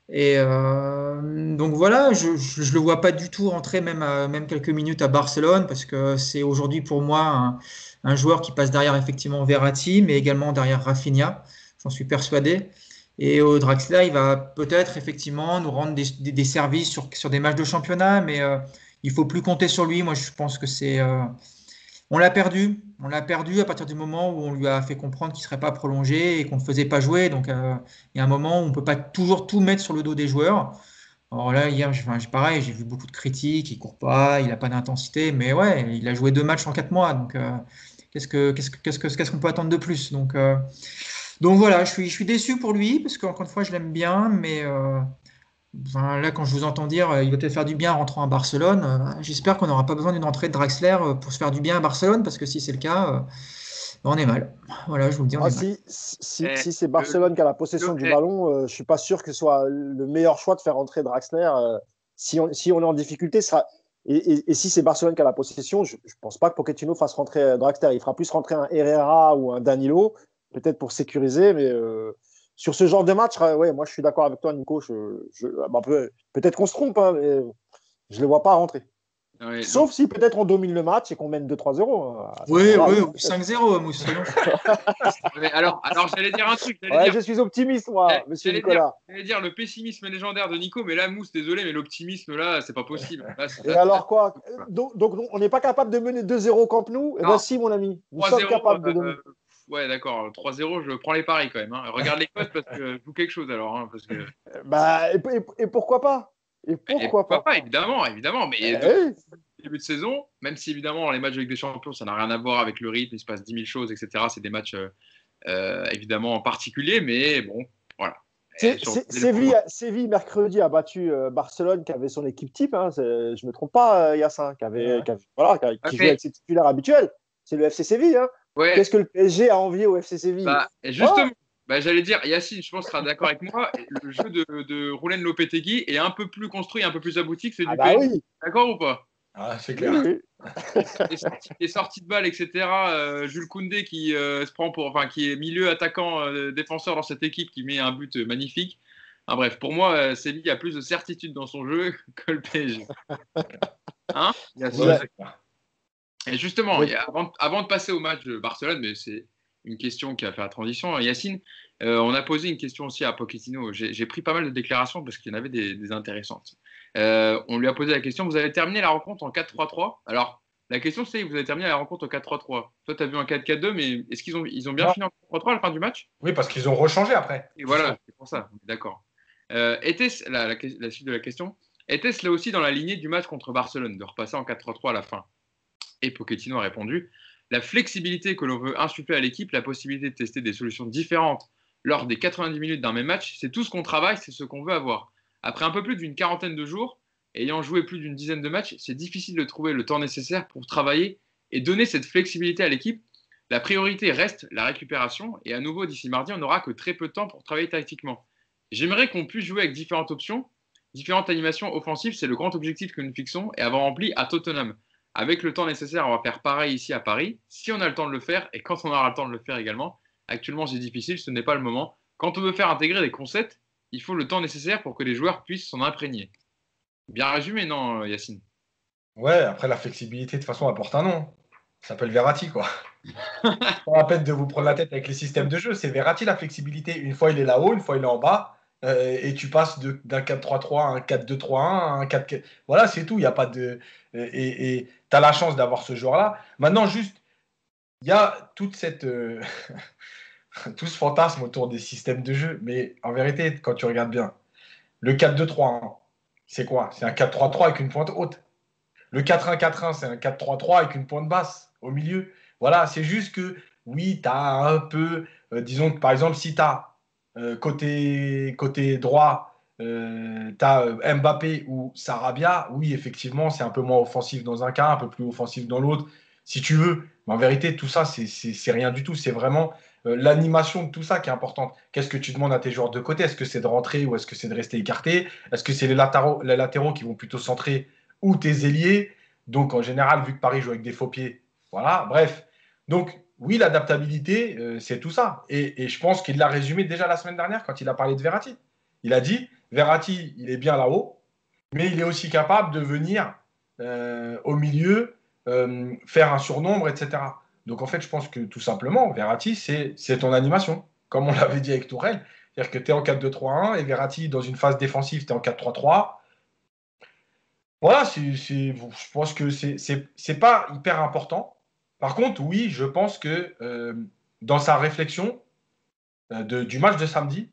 Et donc voilà, je ne le vois pas du tout rentrer même quelques minutes à Barcelone, parce que c'est aujourd'hui pour moi un joueur qui passe derrière effectivement Verratti, mais également derrière Rafinha, j'en suis persuadé. Et au Draxler, il va peut-être effectivement nous rendre des services sur des matchs de championnat, mais il faut plus compter sur lui. Moi, je pense que on l'a perdu. On l'a perdu à partir du moment où on lui a fait comprendre qu'il ne serait pas prolongé et qu'on ne le faisait pas jouer. Donc, il y a un moment où on ne peut pas toujours tout mettre sur le dos des joueurs. Alors là, hier, pareil, j'ai vu beaucoup de critiques. Il ne court pas, il n'a pas d'intensité. Mais ouais, il a joué 2 matchs en 4 mois. Donc, qu'est-ce qu'on peut attendre de plus? Donc voilà, je suis déçu pour lui parce qu'encore une fois, je l'aime bien. Mais là, quand je vous entends dire il va peut-être faire du bien en rentrant à Barcelone, j'espère qu'on n'aura pas besoin d'une rentrée de Draxler pour se faire du bien à Barcelone, parce que si c'est le cas, on est mal. Voilà, je vous le dis, on est mal. Si c'est Barcelone qui a la possession du ballon, je ne suis pas sûr que ce soit le meilleur choix de faire rentrer Draxler. Si on est en difficulté, et si c'est Barcelone qui a la possession, je ne pense pas que Pochettino fasse rentrer Draxler. Il fera plus rentrer un Herrera ou un Danilo, peut-être pour sécuriser, mais sur ce genre de match, ouais, moi je suis d'accord avec toi, Nico. Peut-être qu'on se trompe, hein, mais je ne les vois pas rentrer. Ouais, Sauf si peut-être on domine le match et qu'on mène 2-3-0. Oui, ou 5-0, Mousse, soyons. mais alors j'allais dire un truc. Ouais, je suis optimiste, moi, monsieur Nicolas. J'allais dire le pessimisme légendaire de Nico, mais là, Mousse, désolé, mais l'optimisme, là, c'est pas possible. Là, Et alors quoi? Donc, on n'est pas capable de mener 2-0 au Camp Nou? Eh bien, si, mon ami. Nous sommes capables de dominer. Ouais, d'accord. 3-0, je prends les paris quand même. Hein. Regarde les cotes parce que je joue quelque chose alors. Hein, parce que... Et pourquoi pas? Et pourquoi pas? Évidemment. Mais début de saison, même si évidemment les matchs avec des champions, ça n'a rien à voir avec le rythme, il se passe 10 000 choses, etc. C'est des matchs évidemment particuliers, mais bon, voilà. Séville, mercredi, a battu Barcelone, qui avait son équipe type. Hein, je ne me trompe pas, Yassin, qui jouait avec ses titulaires habituels. C'est le FC Séville. Hein. Ouais. Qu'est-ce que le PSG a envié au FC Séville? Justement, j'allais dire, Yacine, je pense que tu seras d'accord avec moi, le jeu de Roulen Lopetegui est un peu plus construit, un peu plus abouti que celui du PSG. Oui. D'accord ou pas? C'est clair. Oui. Les sorties de balles, etc. Jules Koundé qui se prend qui est milieu attaquant défenseur dans cette équipe qui met un but magnifique. Enfin, bref, pour moi, Séville a plus de certitude dans son jeu que le PSG. Hein? Et justement, avant de passer au match de Barcelone, mais c'est une question qui a fait la transition, Yacine, on a posé une question aussi à Pochettino. J'ai pris pas mal de déclarations parce qu'il y en avait des intéressantes. On lui a posé la question, vous avez terminé la rencontre en 4-3-3. Alors, la question c'est, vous avez terminé la rencontre en 4-3-3. Toi, tu as vu un 4-4-2, mais est-ce qu'ils ont bien fini en 4-3-3 à la fin du match? Oui, parce qu'ils ont rechangé après. Et voilà, c'est pour ça, d'accord. Était-ce, la suite de la question, était-ce là aussi dans la lignée du match contre Barcelone, de repasser en 4-3-3 à la fin? Et Pochettino a répondu, la flexibilité que l'on veut insuffler à l'équipe, la possibilité de tester des solutions différentes lors des 90 minutes d'un même match, c'est tout ce qu'on travaille, c'est ce qu'on veut avoir. Après un peu plus d'une quarantaine de jours, ayant joué plus d'une dizaine de matchs, c'est difficile de trouver le temps nécessaire pour travailler et donner cette flexibilité à l'équipe. La priorité reste la récupération et à nouveau d'ici mardi, on n'aura que très peu de temps pour travailler tactiquement. J'aimerais qu'on puisse jouer avec différentes options, différentes animations offensives, c'est le grand objectif que nous fixons et avoir rempli à Tottenham. Avec le temps nécessaire, on va faire pareil ici à Paris, si on a le temps de le faire et quand on aura le temps de le faire également. Actuellement, c'est difficile, ce n'est pas le moment. Quand on veut faire intégrer des concepts, il faut le temps nécessaire pour que les joueurs puissent s'en imprégner. Bien résumé, non, Yacine? Ouais, après la flexibilité, de toute façon, apporte un nom. Ça s'appelle Verratti, quoi. Pas la peine de vous prendre la tête avec les systèmes de jeu. C'est Verratti, la flexibilité. Une fois, il est là-haut, une fois, il est en bas. Et tu passes d'un 4-3-3 à un 4-2-3-1, à un 4-4. Voilà, c'est tout. Il n'y a pas de. Et tu as la chance d'avoir ce joueur-là. Maintenant, juste, il y a toute cette. tout ce fantasme autour des systèmes de jeu. Mais en vérité, quand tu regardes bien, le 4-2-3-1, c'est quoi? C'est un 4-3-3 avec une pointe haute. Le 4-1-4-1, c'est un 4-3-3 avec une pointe basse au milieu. Voilà, c'est juste que, oui, tu as un peu, disons que par exemple, si tu as côté droit, tu as Mbappé ou Sarabia, oui, effectivement, c'est un peu moins offensif dans un cas, un peu plus offensif dans l'autre, si tu veux. Mais en vérité, tout ça, c'est rien du tout. C'est vraiment l'animation de tout ça qui est importante. Qu'est-ce que tu demandes à tes joueurs de côté? Est-ce que c'est de rentrer ou est-ce que c'est de rester écarté? Est-ce que c'est les latéraux qui vont plutôt centrer ou tes ailiers? Donc, en général, vu que Paris joue avec des faux pieds, voilà, bref. Donc, oui, l'adaptabilité, c'est tout ça. Et je pense qu'il l'a résumé déjà la semaine dernière quand il a parlé de Verratti. Il a dit, Verratti, il est bien là-haut, mais il est aussi capable de venir au milieu, faire un surnombre, etc. Donc, en fait, je pense que tout simplement, Verratti, c'est ton animation, comme on l'avait dit avec Tourelle. C'est-à-dire que tu es en 4-2-3-1 et Verratti, dans une phase défensive, tu es en 4-3-3. Voilà, je pense que c'est pas hyper important. Par contre, oui, je pense que dans sa réflexion du match de samedi,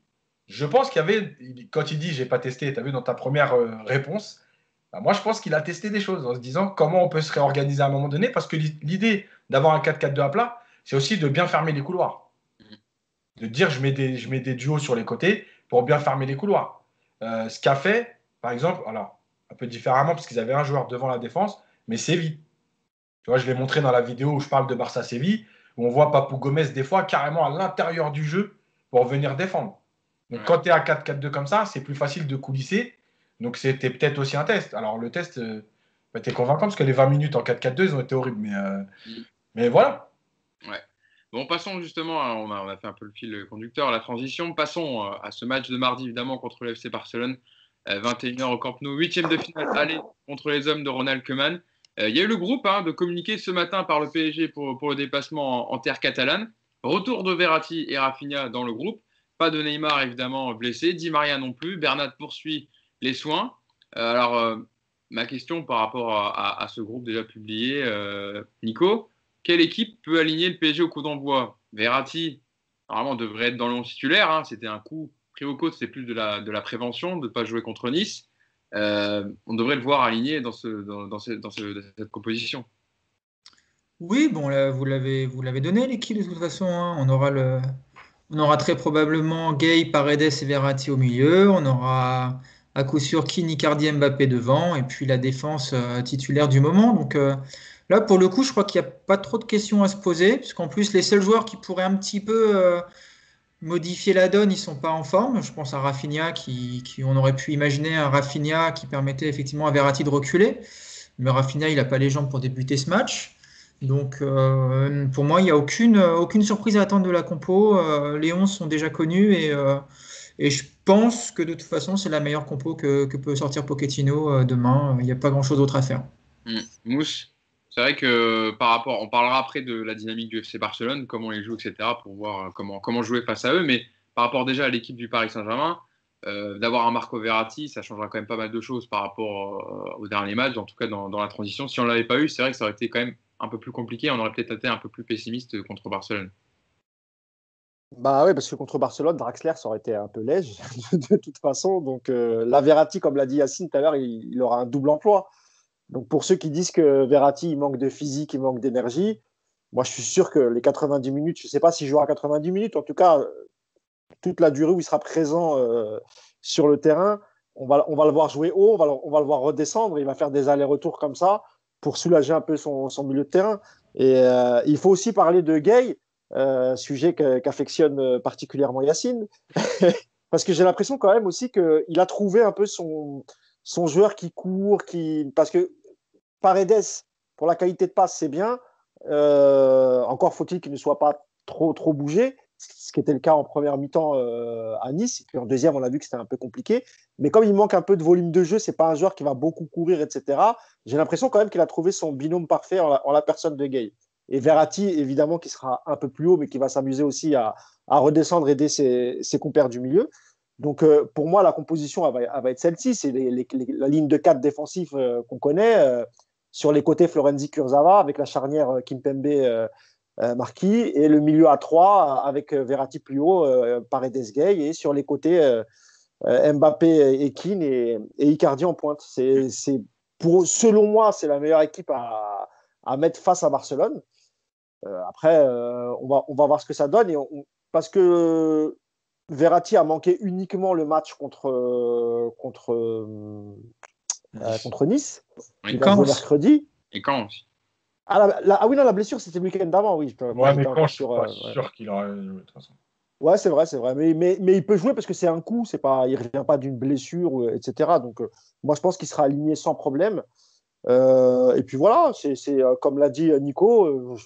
je pense qu'il y avait, quand il dit j'ai pas testé, tu as vu dans ta première réponse, bah, moi je pense qu'il a testé des choses en se disant comment on peut se réorganiser à un moment donné, parce que l'idée d'avoir un 4-4-2 à plat, c'est aussi de bien fermer les couloirs. De dire je mets des duos sur les côtés pour bien fermer les couloirs. Ce qu'a fait, par exemple, alors un peu différemment parce qu'ils avaient un joueur devant la défense, mais Séville. Tu vois, je l'ai montré dans la vidéo où je parle de Barça-Séville, où on voit Papou Gomez des fois carrément à l'intérieur du jeu pour venir défendre. Donc quand tu es à 4-4-2 comme ça, c'est plus facile de coulisser. Donc c'était peut-être aussi un test. Alors le test, tu es convaincant parce que les 20 minutes en 4-4-2, ils ont été horribles. Mais voilà. Ouais. Bon, passons justement, on a fait un peu le fil conducteur à la transition. Passons à ce match de mardi, évidemment, contre le FC Barcelone. 21h au Camp Nou, 8e de finale aller contre les hommes de Ronald Koeman. Il y a eu le groupe de communiqué ce matin par le PSG pour le déplacement en terre catalane. Retour de Verratti et Rafinha dans le groupe. Pas de Neymar, évidemment, blessé. Di Maria non plus. Bernat poursuit les soins. Ma question par rapport à ce groupe déjà publié, Nico, quelle équipe peut aligner le PSG au coup d'envoi? Verratti, normalement, devrait être dans le 11 titulaire. C'était un coup pris au côte, c'est plus de la prévention, de ne pas jouer contre Nice. On devrait le voir aligné dans cette composition. Oui, bon, là, vous l'avez donné l'équipe de toute façon. On aura très probablement Gay, Paredes et Verratti au milieu. On aura à coup sûr Kean, Icardi, Mbappé devant. Et puis la défense titulaire du moment. Donc là, pour le coup, je crois qu'il n'y a pas trop de questions à se poser. Puisqu'en plus, les seuls joueurs qui pourraient un petit peu modifier la donne, ils ne sont pas en forme. Je pense à Rafinha, on aurait pu imaginer un Rafinha qui permettait effectivement à Verratti de reculer. Mais Rafinha, il n'a pas les jambes pour débuter ce match. Donc, pour moi, il n'y a aucune surprise à attendre de la compo. Les 11 sont déjà connus et je pense que de toute façon, c'est la meilleure compo que peut sortir Pochettino demain. Il n'y a pas grand-chose d'autre à faire. Mousse, c'est vrai que par rapport, on parlera après de la dynamique du FC Barcelone, comment ils jouent, etc., pour voir comment jouer face à eux. Mais par rapport déjà à l'équipe du Paris Saint-Germain, d'avoir un Marco Verratti, ça changera quand même pas mal de choses par rapport au dernier match, en tout cas dans la transition. Si on ne l'avait pas eu, c'est vrai que ça aurait été quand même un peu plus compliqué. On aurait peut-être été un peu plus pessimiste contre Barcelone. Bah oui, parce que contre Barcelone, Draxler, ça aurait été un peu léger de toute façon. Donc la Verratti, comme l'a dit Yacine tout à l'heure, il aura un double emploi. Donc pour ceux qui disent que Verratti, il manque de physique, il manque d'énergie, moi je suis sûr que les 90 minutes, je ne sais pas s'il jouera 90 minutes, en tout cas, toute la durée où il sera présent sur le terrain, on va le voir jouer haut, on va le voir redescendre, il va faire des allers-retours comme ça pour soulager un peu son milieu de terrain. Et il faut aussi parler de Gay, sujet qu'affectionne particulièrement Yacine, parce que j'ai l'impression quand même aussi qu'il a trouvé un peu son joueur qui court, parce que Paredes, pour la qualité de passe, c'est bien. Encore faut-il qu'il ne soit pas trop bougé, ce qui était le cas en première mi-temps à Nice. Et puis en deuxième, on a vu que c'était un peu compliqué. Mais comme il manque un peu de volume de jeu, c'est pas un joueur qui va beaucoup courir, etc. J'ai l'impression quand même qu'il a trouvé son binôme parfait en la personne de Gay. Et Verratti, évidemment, qui sera un peu plus haut, mais qui va s'amuser aussi à redescendre, aider ses compères du milieu. Donc, pour moi, la composition, elle va être celle-ci. C'est la ligne de 4 défensifs qu'on connaît. Sur les côtés, Florenzi Kurzawa, avec la charnière Kimpembe Marquis, et le milieu à 3 avec Verratti plus haut, Paredes Gay, et sur les côtés, Mbappé et Kean et Icardi en pointe. Selon moi, c'est la meilleure équipe à mettre face à Barcelone. Après, on va voir ce que ça donne. Parce que Verratti a manqué uniquement le match contre Nice. Il a joué mercredi. Et quand aussi. Oui, non, la blessure, c'était le week-end d'avant, oui. Ouais, mais quand je suis pas sûr qu'il aurait joué de toute façon. Ouais, c'est vrai. Mais il peut jouer parce que c'est un coup, il ne revient pas d'une blessure, etc. Donc, moi, je pense qu'il sera aligné sans problème. Et puis voilà, c'est comme l'a dit Nico,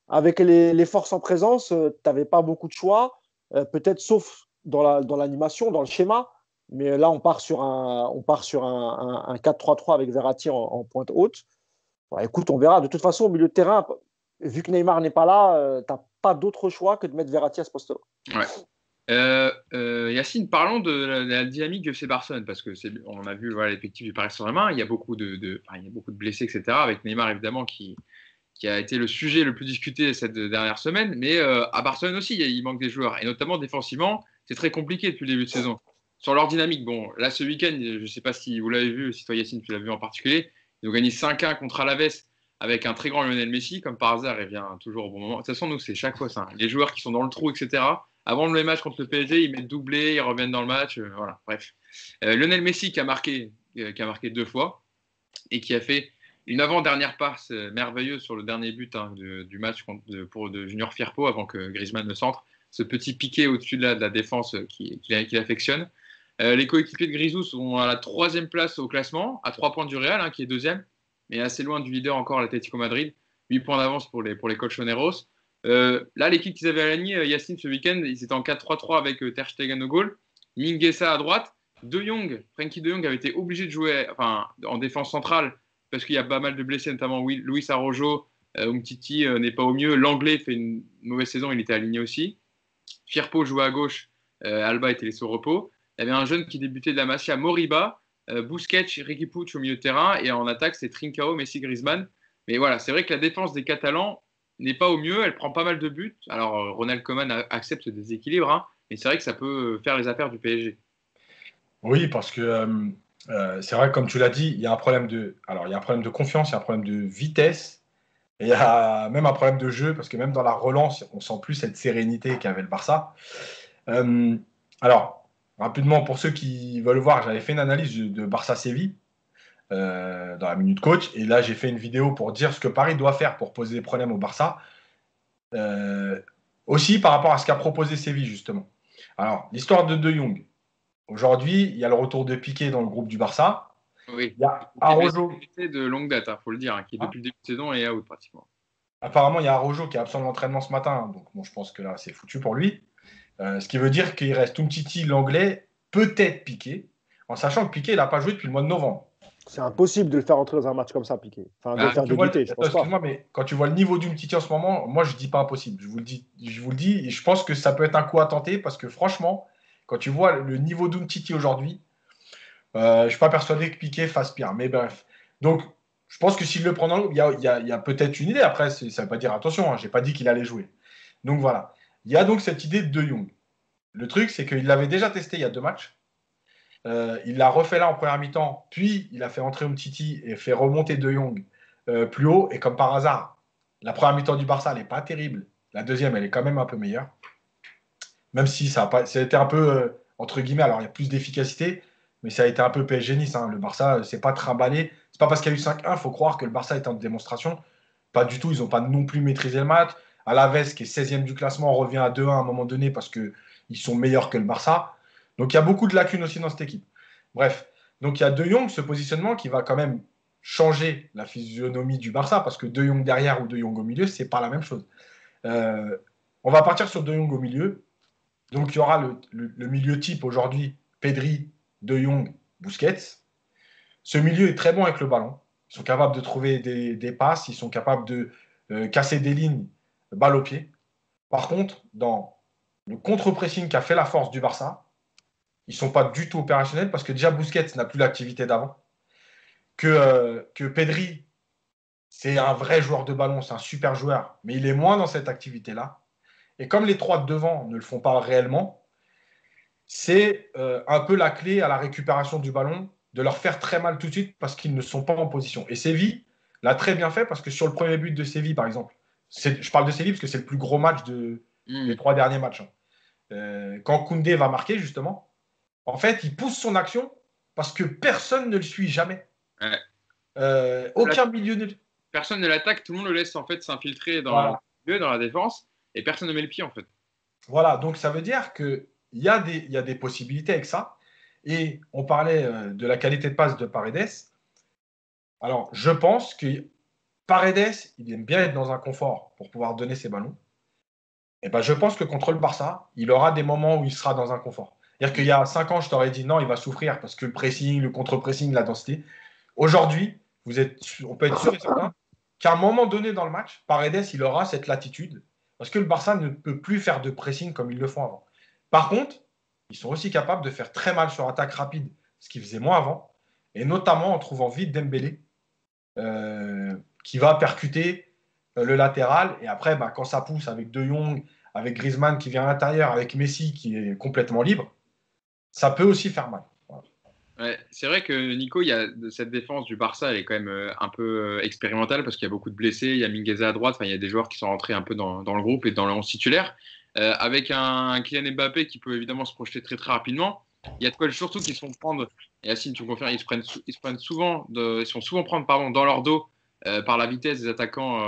avec les forces en présence, tu n'avais pas beaucoup de choix, peut-être sauf dans l'animation, dans le schéma. Mais là, on part sur un 4-3-3 avec Verratti en pointe haute. Ouais, écoute, on verra. De toute façon, au milieu de terrain, vu que Neymar n'est pas là, tu n'as pas d'autre choix que de mettre Verratti à ce poste-là. Ouais. Yacine, parlons de la dynamique du FC Barcelone, parce que on a vu l'effectif du Paris Saint-Germain, il y a beaucoup de blessés, etc. Avec Neymar, évidemment, qui a été le sujet le plus discuté cette dernière semaine. Mais à Barcelone aussi, il manque des joueurs. Et notamment défensivement, c'est très compliqué depuis le début de saison. Sur leur dynamique, bon, là, ce week-end, je ne sais pas si vous l'avez vu, si toi, Yacine, tu l'as vu en particulier, ils ont gagné 5-1 contre Alaves avec un très grand Lionel Messi. Comme par hasard, il vient toujours au bon moment. De toute façon, nous, c'est chaque fois ça. Les joueurs qui sont dans le trou, etc. Avant le match contre le PSG, ils mettent doublé, ils reviennent dans le match. Voilà, bref. Lionel Messi qui a marqué 2 fois et qui a fait une avant-dernière passe merveilleuse sur le dernier but du match de Junior Firpo avant que Griezmann ne centre. Ce petit piqué au-dessus de la défense qu'il affectionne. Les coéquipiers de Grisou sont à la 3e place au classement, à 3 points du Real, qui est 2e, mais assez loin du leader encore, l'Atlético Madrid. 8 points d'avance pour les colchoneros. Là, l'équipe qu'ils avaient alignée, Yacine, ce week-end, ils étaient en 4-3-3 avec Ter Stegen au goal, Mingueza à droite, Frenkie de Jong avait été obligé de jouer en défense centrale parce qu'il y a pas mal de blessés, notamment Luis Araujo. Umtiti n'est pas au mieux. Langlais fait une mauvaise saison, il était aligné aussi. Firpo jouait à gauche, Alba était laissé au repos. Il y avait un jeune qui débutait de la Masia, Moriba, Busquets, Riqui Puig au milieu de terrain, et en attaque, c'est Trincao, Messi, Griezmann. Mais voilà, c'est vrai que la défense des Catalans n'est pas au mieux, elle prend pas mal de buts. Alors, Ronald Koeman accepte ce déséquilibre, hein, mais c'est vrai que ça peut faire les affaires du PSG. Oui, parce que c'est vrai, comme tu l'as dit, il y a un problème il y a un problème de confiance, il y a un problème de vitesse, et il y a même un problème de jeu, parce que même dans la relance, on sent plus cette sérénité qu'avait le Barça. Alors, rapidement, pour ceux qui veulent voir, j'avais fait une analyse de Barça-Séville dans la Minute Coach, et là, j'ai fait une vidéo pour dire ce que Paris doit faire pour poser des problèmes au Barça, aussi par rapport à ce qu'a proposé Séville, justement. Alors, l'histoire de Jong. Aujourd'hui, il y a le retour de Piqué dans le groupe du Barça. Oui, Il y a Araujo. de longue date, il faut le dire, qui depuis le début de saison est out pratiquement. Apparemment, il y a Araujo qui est absent de l'entraînement ce matin, donc bon, je pense que là, c'est foutu pour lui. Ce qui veut dire qu'il reste Umtiti, l'anglais, peut-être Piqué, en sachant que Piqué, il n'a pas joué depuis le mois de novembre. C'est impossible de le faire entrer dans un match comme ça, Piqué. Enfin, de le faire débuter, je pense pas. Excuse-moi, mais quand tu vois le niveau d'Umtiti en ce moment, moi, je ne dis pas impossible. Je vous le dis, et je pense que ça peut être un coup à tenter, parce que franchement, quand tu vois le niveau d'Umtiti aujourd'hui, je ne suis pas persuadé que Piqué fasse pire. Mais bref. Donc, je pense que s'il le prend dans l'eau, il y a peut-être une idée. Après, ça ne veut pas dire attention, je n'ai pas dit qu'il allait jouer. Donc voilà. Il y a donc cette idée de Jong. Le truc, c'est qu'il l'avait déjà testé il y a 2 matchs. Il l'a refait là en première mi-temps, puis il a fait entrer Umtiti et fait remonter De Jong plus haut. Et comme par hasard, la première mi-temps du Barça, elle n'est pas terrible. La deuxième, elle est quand même un peu meilleure. Même si ça a été un peu, entre guillemets, alors il y a plus d'efficacité, mais ça a été un peu PSG Nice. Hein. Le Barça, c'est pas trimballé. C'est pas parce qu'il y a eu 5-1, il faut croire que le Barça est en démonstration. Pas du tout, ils n'ont pas non plus maîtrisé le match. Alaves, qui est 16e du classement, revient à 2-1 à un moment donné parce qu'ils sont meilleurs que le Barça. Donc il y a beaucoup de lacunes aussi dans cette équipe. Bref, donc il y a De Jong, ce positionnement qui va quand même changer la physionomie du Barça, parce que De Jong derrière ou De Jong au milieu, c'est pas la même chose. On va partir sur De Jong au milieu. Donc il y aura le milieu type aujourd'hui, Pedri, De Jong, Busquets. Ce milieu est très bon avec le ballon. Ils sont capables de trouver des passes, ils sont capables de casser des lignes, balle au pied. Par contre, dans le contre-pressing qui a fait la force du Barça, ils ne sont pas du tout opérationnels, parce que déjà Busquets n'a plus l'activité d'avant. Que Pedri, c'est un vrai joueur de ballon, c'est un super joueur, mais il est moins dans cette activité-là. Et comme les 3 de devant ne le font pas réellement, c'est un peu la clé à la récupération du ballon, de leur faire très mal tout de suite parce qu'ils ne sont pas en position. Et Séville l'a très bien fait, parce que sur le premier but de Séville, par exemple, je parle de Séville parce que c'est le plus gros match des 3 derniers matchs. Quand Koundé va marquer, justement, en fait, il pousse son action parce que personne ne le suit jamais. Ouais. Aucun milieu ne... Personne ne l'attaque, tout le monde le laisse en fait s'infiltrer dans la défense, et personne ne met le pied en fait. Voilà, donc ça veut dire qu'il y a des possibilités avec ça. Et on parlait de la qualité de passe de Paredes. Alors, je pense que Paredes, il aime bien être dans un confort pour pouvoir donner ses ballons. Et ben, je pense que contre le Barça, il aura des moments où il sera dans un confort. C'est-à-dire qu'il y a 5 ans, je t'aurais dit non, il va souffrir parce que le pressing, le contre-pressing, la densité. Aujourd'hui, on peut être sûr et certain qu'à un moment donné dans le match, Paredes, il aura cette latitude, parce que le Barça ne peut plus faire de pressing comme ils le font avant. Par contre, ils sont aussi capables de faire très mal sur attaque rapide, ce qu'ils faisaient moins avant, et notamment en trouvant vite Dembélé, qui va percuter le latéral. Et après, quand ça pousse avec De Jong, avec Griezmann qui vient à l'intérieur, avec Messi qui est complètement libre, ça peut aussi faire mal. Voilà. Ouais, c'est vrai que Nico, il y a cette défense du Barça, elle est quand même un peu expérimentale, parce qu'il y a beaucoup de blessés. Il y a Mingueza à droite, il y a des joueurs qui sont rentrés un peu dans le groupe et dans le 11 titulaire. Avec un Kylian Mbappé qui peut évidemment se projeter très très rapidement. Il y a de quoi surtout qui se font prendre, et Yacine, tu me confirmes, ils sont souvent prendre dans leur dos par la vitesse des attaquants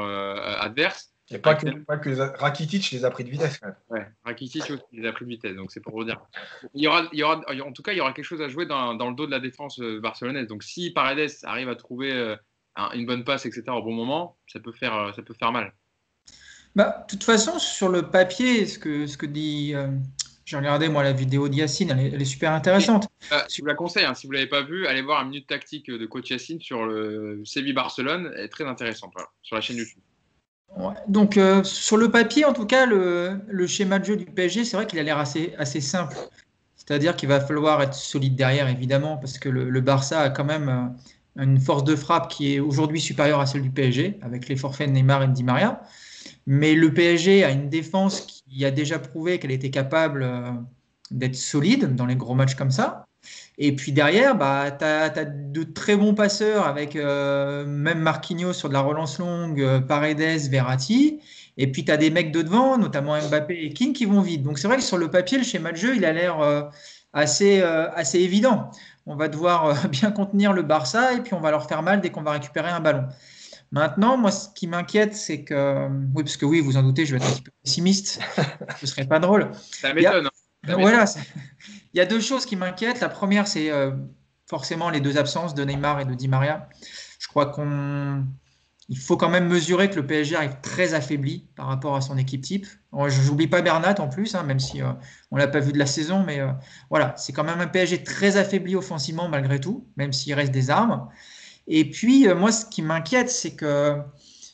adverses. Et pas que Rakitic les a pris de vitesse quand même. Ouais, Rakitic aussi les a pris de vitesse, donc c'est pour vous dire. En tout cas, il y aura quelque chose à jouer dans le dos de la défense barcelonaise. Donc si Paredes arrive à trouver une bonne passe, etc. au bon moment, ça peut faire mal. De toute façon, sur le papier, ce que dit J'ai regardé, moi, la vidéo d'Yacine, elle est super intéressante. Je vous la conseille, hein, si vous ne l'avez pas vue, allez voir une minute tactique de coach Yacine sur le Séville-Barcelone. Elle est très intéressante, voilà, sur la chaîne YouTube. Ouais. Donc, sur le papier, en tout cas, le schéma de jeu du PSG, c'est vrai qu'il a l'air assez simple. C'est-à-dire qu'il va falloir être solide derrière, évidemment, parce que le Barça a quand même une force de frappe qui est aujourd'hui supérieure à celle du PSG, avec les forfaits de Neymar et de Di Maria. Mais le PSG a une défense qui a déjà prouvé qu'elle était capable d'être solide dans les gros matchs comme ça. Et puis derrière, bah, tu as de très bons passeurs avec même Marquinhos sur de la relance longue, Paredes, Verratti. Et puis tu as des mecs de devant, notamment Mbappé et King, qui vont vite. Donc c'est vrai que sur le papier, le schéma de jeu, il a l'air assez évident. On va devoir bien contenir le Barça et puis on va leur faire mal dès qu'on va récupérer un ballon. Maintenant, moi, ce qui m'inquiète, c'est que, oui, parce que oui, vous en doutez, je vais être un petit peu pessimiste, ce ne serait pas drôle. Ça m'étonne. Voilà, il y a deux choses qui m'inquiètent. La première, c'est forcément les deux absences de Neymar et de Di Maria. Je crois il faut quand même mesurer que le PSG arrive très affaibli par rapport à son équipe type. Je n'oublie pas Bernat en plus, hein, même si on ne l'a pas vu de la saison, mais voilà, c'est quand même un PSG très affaibli offensivement malgré tout, même s'il reste des armes. Et puis, moi, ce qui m'inquiète, c'est que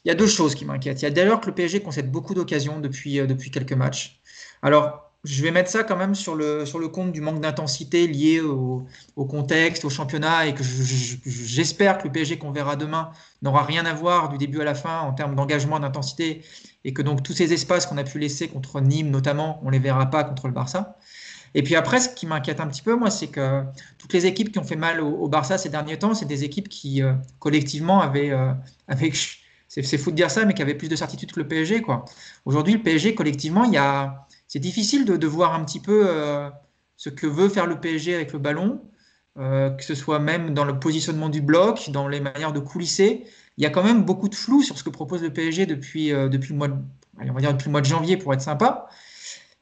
il y a deux choses qui m'inquiètent. Il y a d'ailleurs que le PSG concède beaucoup d'occasions depuis quelques matchs. Alors, je vais mettre ça quand même sur le compte du manque d'intensité lié au contexte, au championnat, et que j'espère que le PSG qu'on verra demain n'aura rien à voir du début à la fin en termes d'engagement, d'intensité, et que donc tous ces espaces qu'on a pu laisser contre Nîmes notamment, on ne les verra pas contre le Barça. Et puis après, ce qui m'inquiète un petit peu, moi, c'est que toutes les équipes qui ont fait mal au Barça ces derniers temps, c'est des équipes qui, collectivement, c'est fou de dire ça, mais qui avaient plus de certitude que le PSG, quoi. Aujourd'hui, le PSG, collectivement, c'est difficile de voir un petit peu ce que veut faire le PSG avec le ballon, que ce soit même dans le positionnement du bloc, dans les manières de coulisser. Il y a quand même beaucoup de flou sur ce que propose le PSG depuis le mois allez, on va dire depuis le mois de janvier, pour être sympa.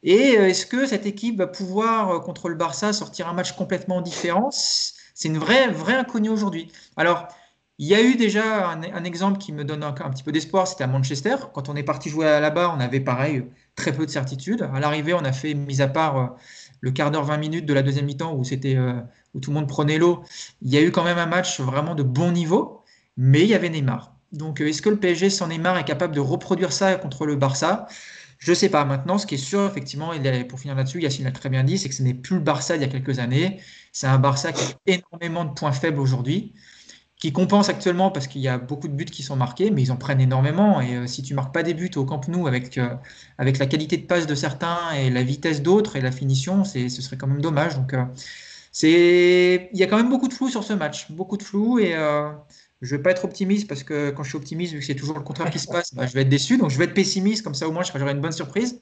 Et est-ce que cette équipe va pouvoir, contre le Barça, sortir un match complètement différent? C'est une vraie inconnue aujourd'hui. Alors, il y a eu déjà un exemple qui me donne un petit peu d'espoir, c'était à Manchester. Quand on est parti jouer là-bas, on avait pareil, très peu de certitude. À l'arrivée, on a fait, mis à part le quart d'heure, 20 minutes de la deuxième mi-temps où tout le monde prenait l'eau, il y a eu quand même un match vraiment de bon niveau, mais il y avait Neymar. Donc, est-ce que le PSG sans Neymar est capable de reproduire ça contre le Barça? Je ne sais pas. Maintenant, ce qui est sûr, effectivement, pour finir là-dessus, Yacine l'a très bien dit, c'est que ce n'est plus le Barça d'il y a quelques années. C'est un Barça qui a énormément de points faibles aujourd'hui, qui compense actuellement parce qu'il y a beaucoup de buts qui sont marqués, mais ils en prennent énormément. Et si tu marques pas des buts au Camp Nou avec la qualité de passe de certains et la vitesse d'autres et la finition, ce serait quand même dommage. Donc, il y a quand même beaucoup de flou sur ce match, beaucoup de flou. Et je ne vais pas être optimiste parce que quand je suis optimiste, vu que c'est toujours le contraire qui se passe, bah, je vais être déçu. Donc, je vais être pessimiste, comme ça au moins j'aurai une bonne surprise.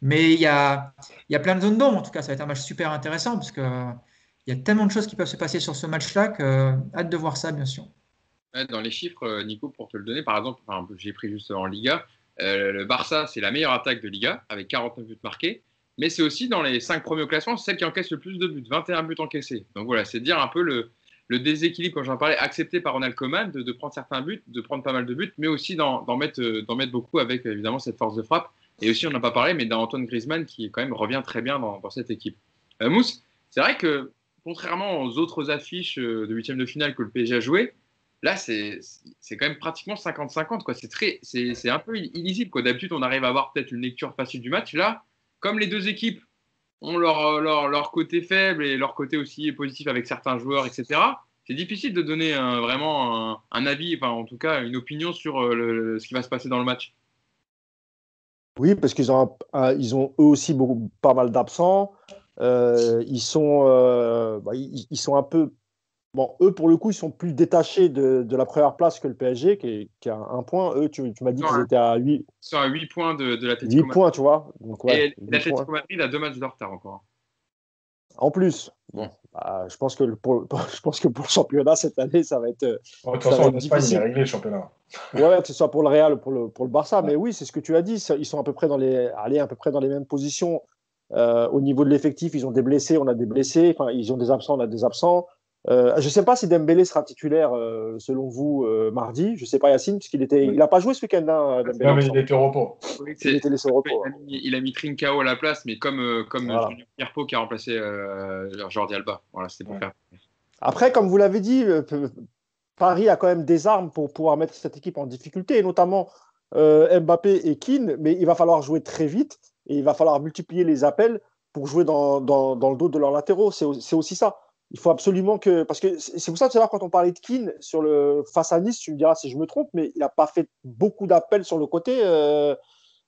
Mais il y a plein de zones d'ombre. En tout cas, ça va être un match super intéressant parce que il y a tellement de choses qui peuvent se passer sur ce match-là que hâte de voir ça, bien sûr. Ouais, dans les chiffres, Nico, pour te le donner, par exemple, j'ai pris juste en Liga, le Barça, c'est la meilleure attaque de Liga avec 49 buts marqués, mais c'est aussi dans les 5 premiers au classement, celle qui encaisse le plus de buts, 21 buts encaissés. Donc voilà, c'est dire un peu le déséquilibre, quand j'en parlais, accepté par Ronald Koeman, de prendre certains buts, de prendre pas mal de buts, mais aussi d'en mettre beaucoup avec évidemment cette force de frappe. Et aussi, on n'a pas parlé, mais d'Antoine Griezmann qui quand même revient très bien dans cette équipe. Mousse, c'est vrai que contrairement aux autres affiches de huitième de finale que le PSG a joué, là, c'est quand même pratiquement 50-50, quoi. C'est un peu illisible, quoi. D'habitude, on arrive à avoir peut-être une lecture facile du match. Là, comme les deux équipes ont leur côté faible et leur côté aussi positif avec certains joueurs, etc., c'est difficile de donner vraiment un avis, enfin, en tout cas, une opinion sur ce qui va se passer dans le match. Oui, parce qu'ils ont eux aussi pas mal d'absents. Ils sont un peu. Bon, eux, pour le coup, ils sont plus détachés de la première place que le PSG, qui a un point. Eux, tu m'as dit qu'ils étaient à 8. Ils sont à 8 points de l'Atlético Madrid. 8 points, tu vois. Donc, ouais, et l'Atlético Madrid a 2 matchs de retard encore. En plus, bon, je pense que pour le championnat cette année, ça va être. De toute façon, en Espagne, il est réglé le championnat. Ouais, que ce soit pour le Real ou pour le Barça. Mais oui, c'est ce que tu as dit. Ils sont à peu près dans les mêmes positions. Au niveau de l'effectif, ils ont des blessés, on a des blessés. Enfin, ils ont des absents, on a des absents. Je ne sais pas si Dembélé sera titulaire selon vous mardi. Je ne sais pas Yacine, puisqu'il il n'a pas joué ce week-end, hein, Dembélé. Non, mais il était au repos. Oui, Il était laissé au repos. il a mis Trincao à la place, mais comme Voilà. Junior Firpo qui a remplacé Jordi Alba. Voilà, c'était pour faire. Après, comme vous l'avez dit, Paris a quand même des armes pour pouvoir mettre cette équipe en difficulté, et notamment Mbappé et Keane, mais il va falloir jouer très vite et il va falloir multiplier les appels pour jouer dans le dos de leurs latéraux. C'est aussi ça. Il faut absolument que. Parce que c'est pour ça, tout à l'heure, quand on parlait de Keane face à Nice, tu me diras si je me trompe, mais il n'a pas fait beaucoup d'appels sur le côté,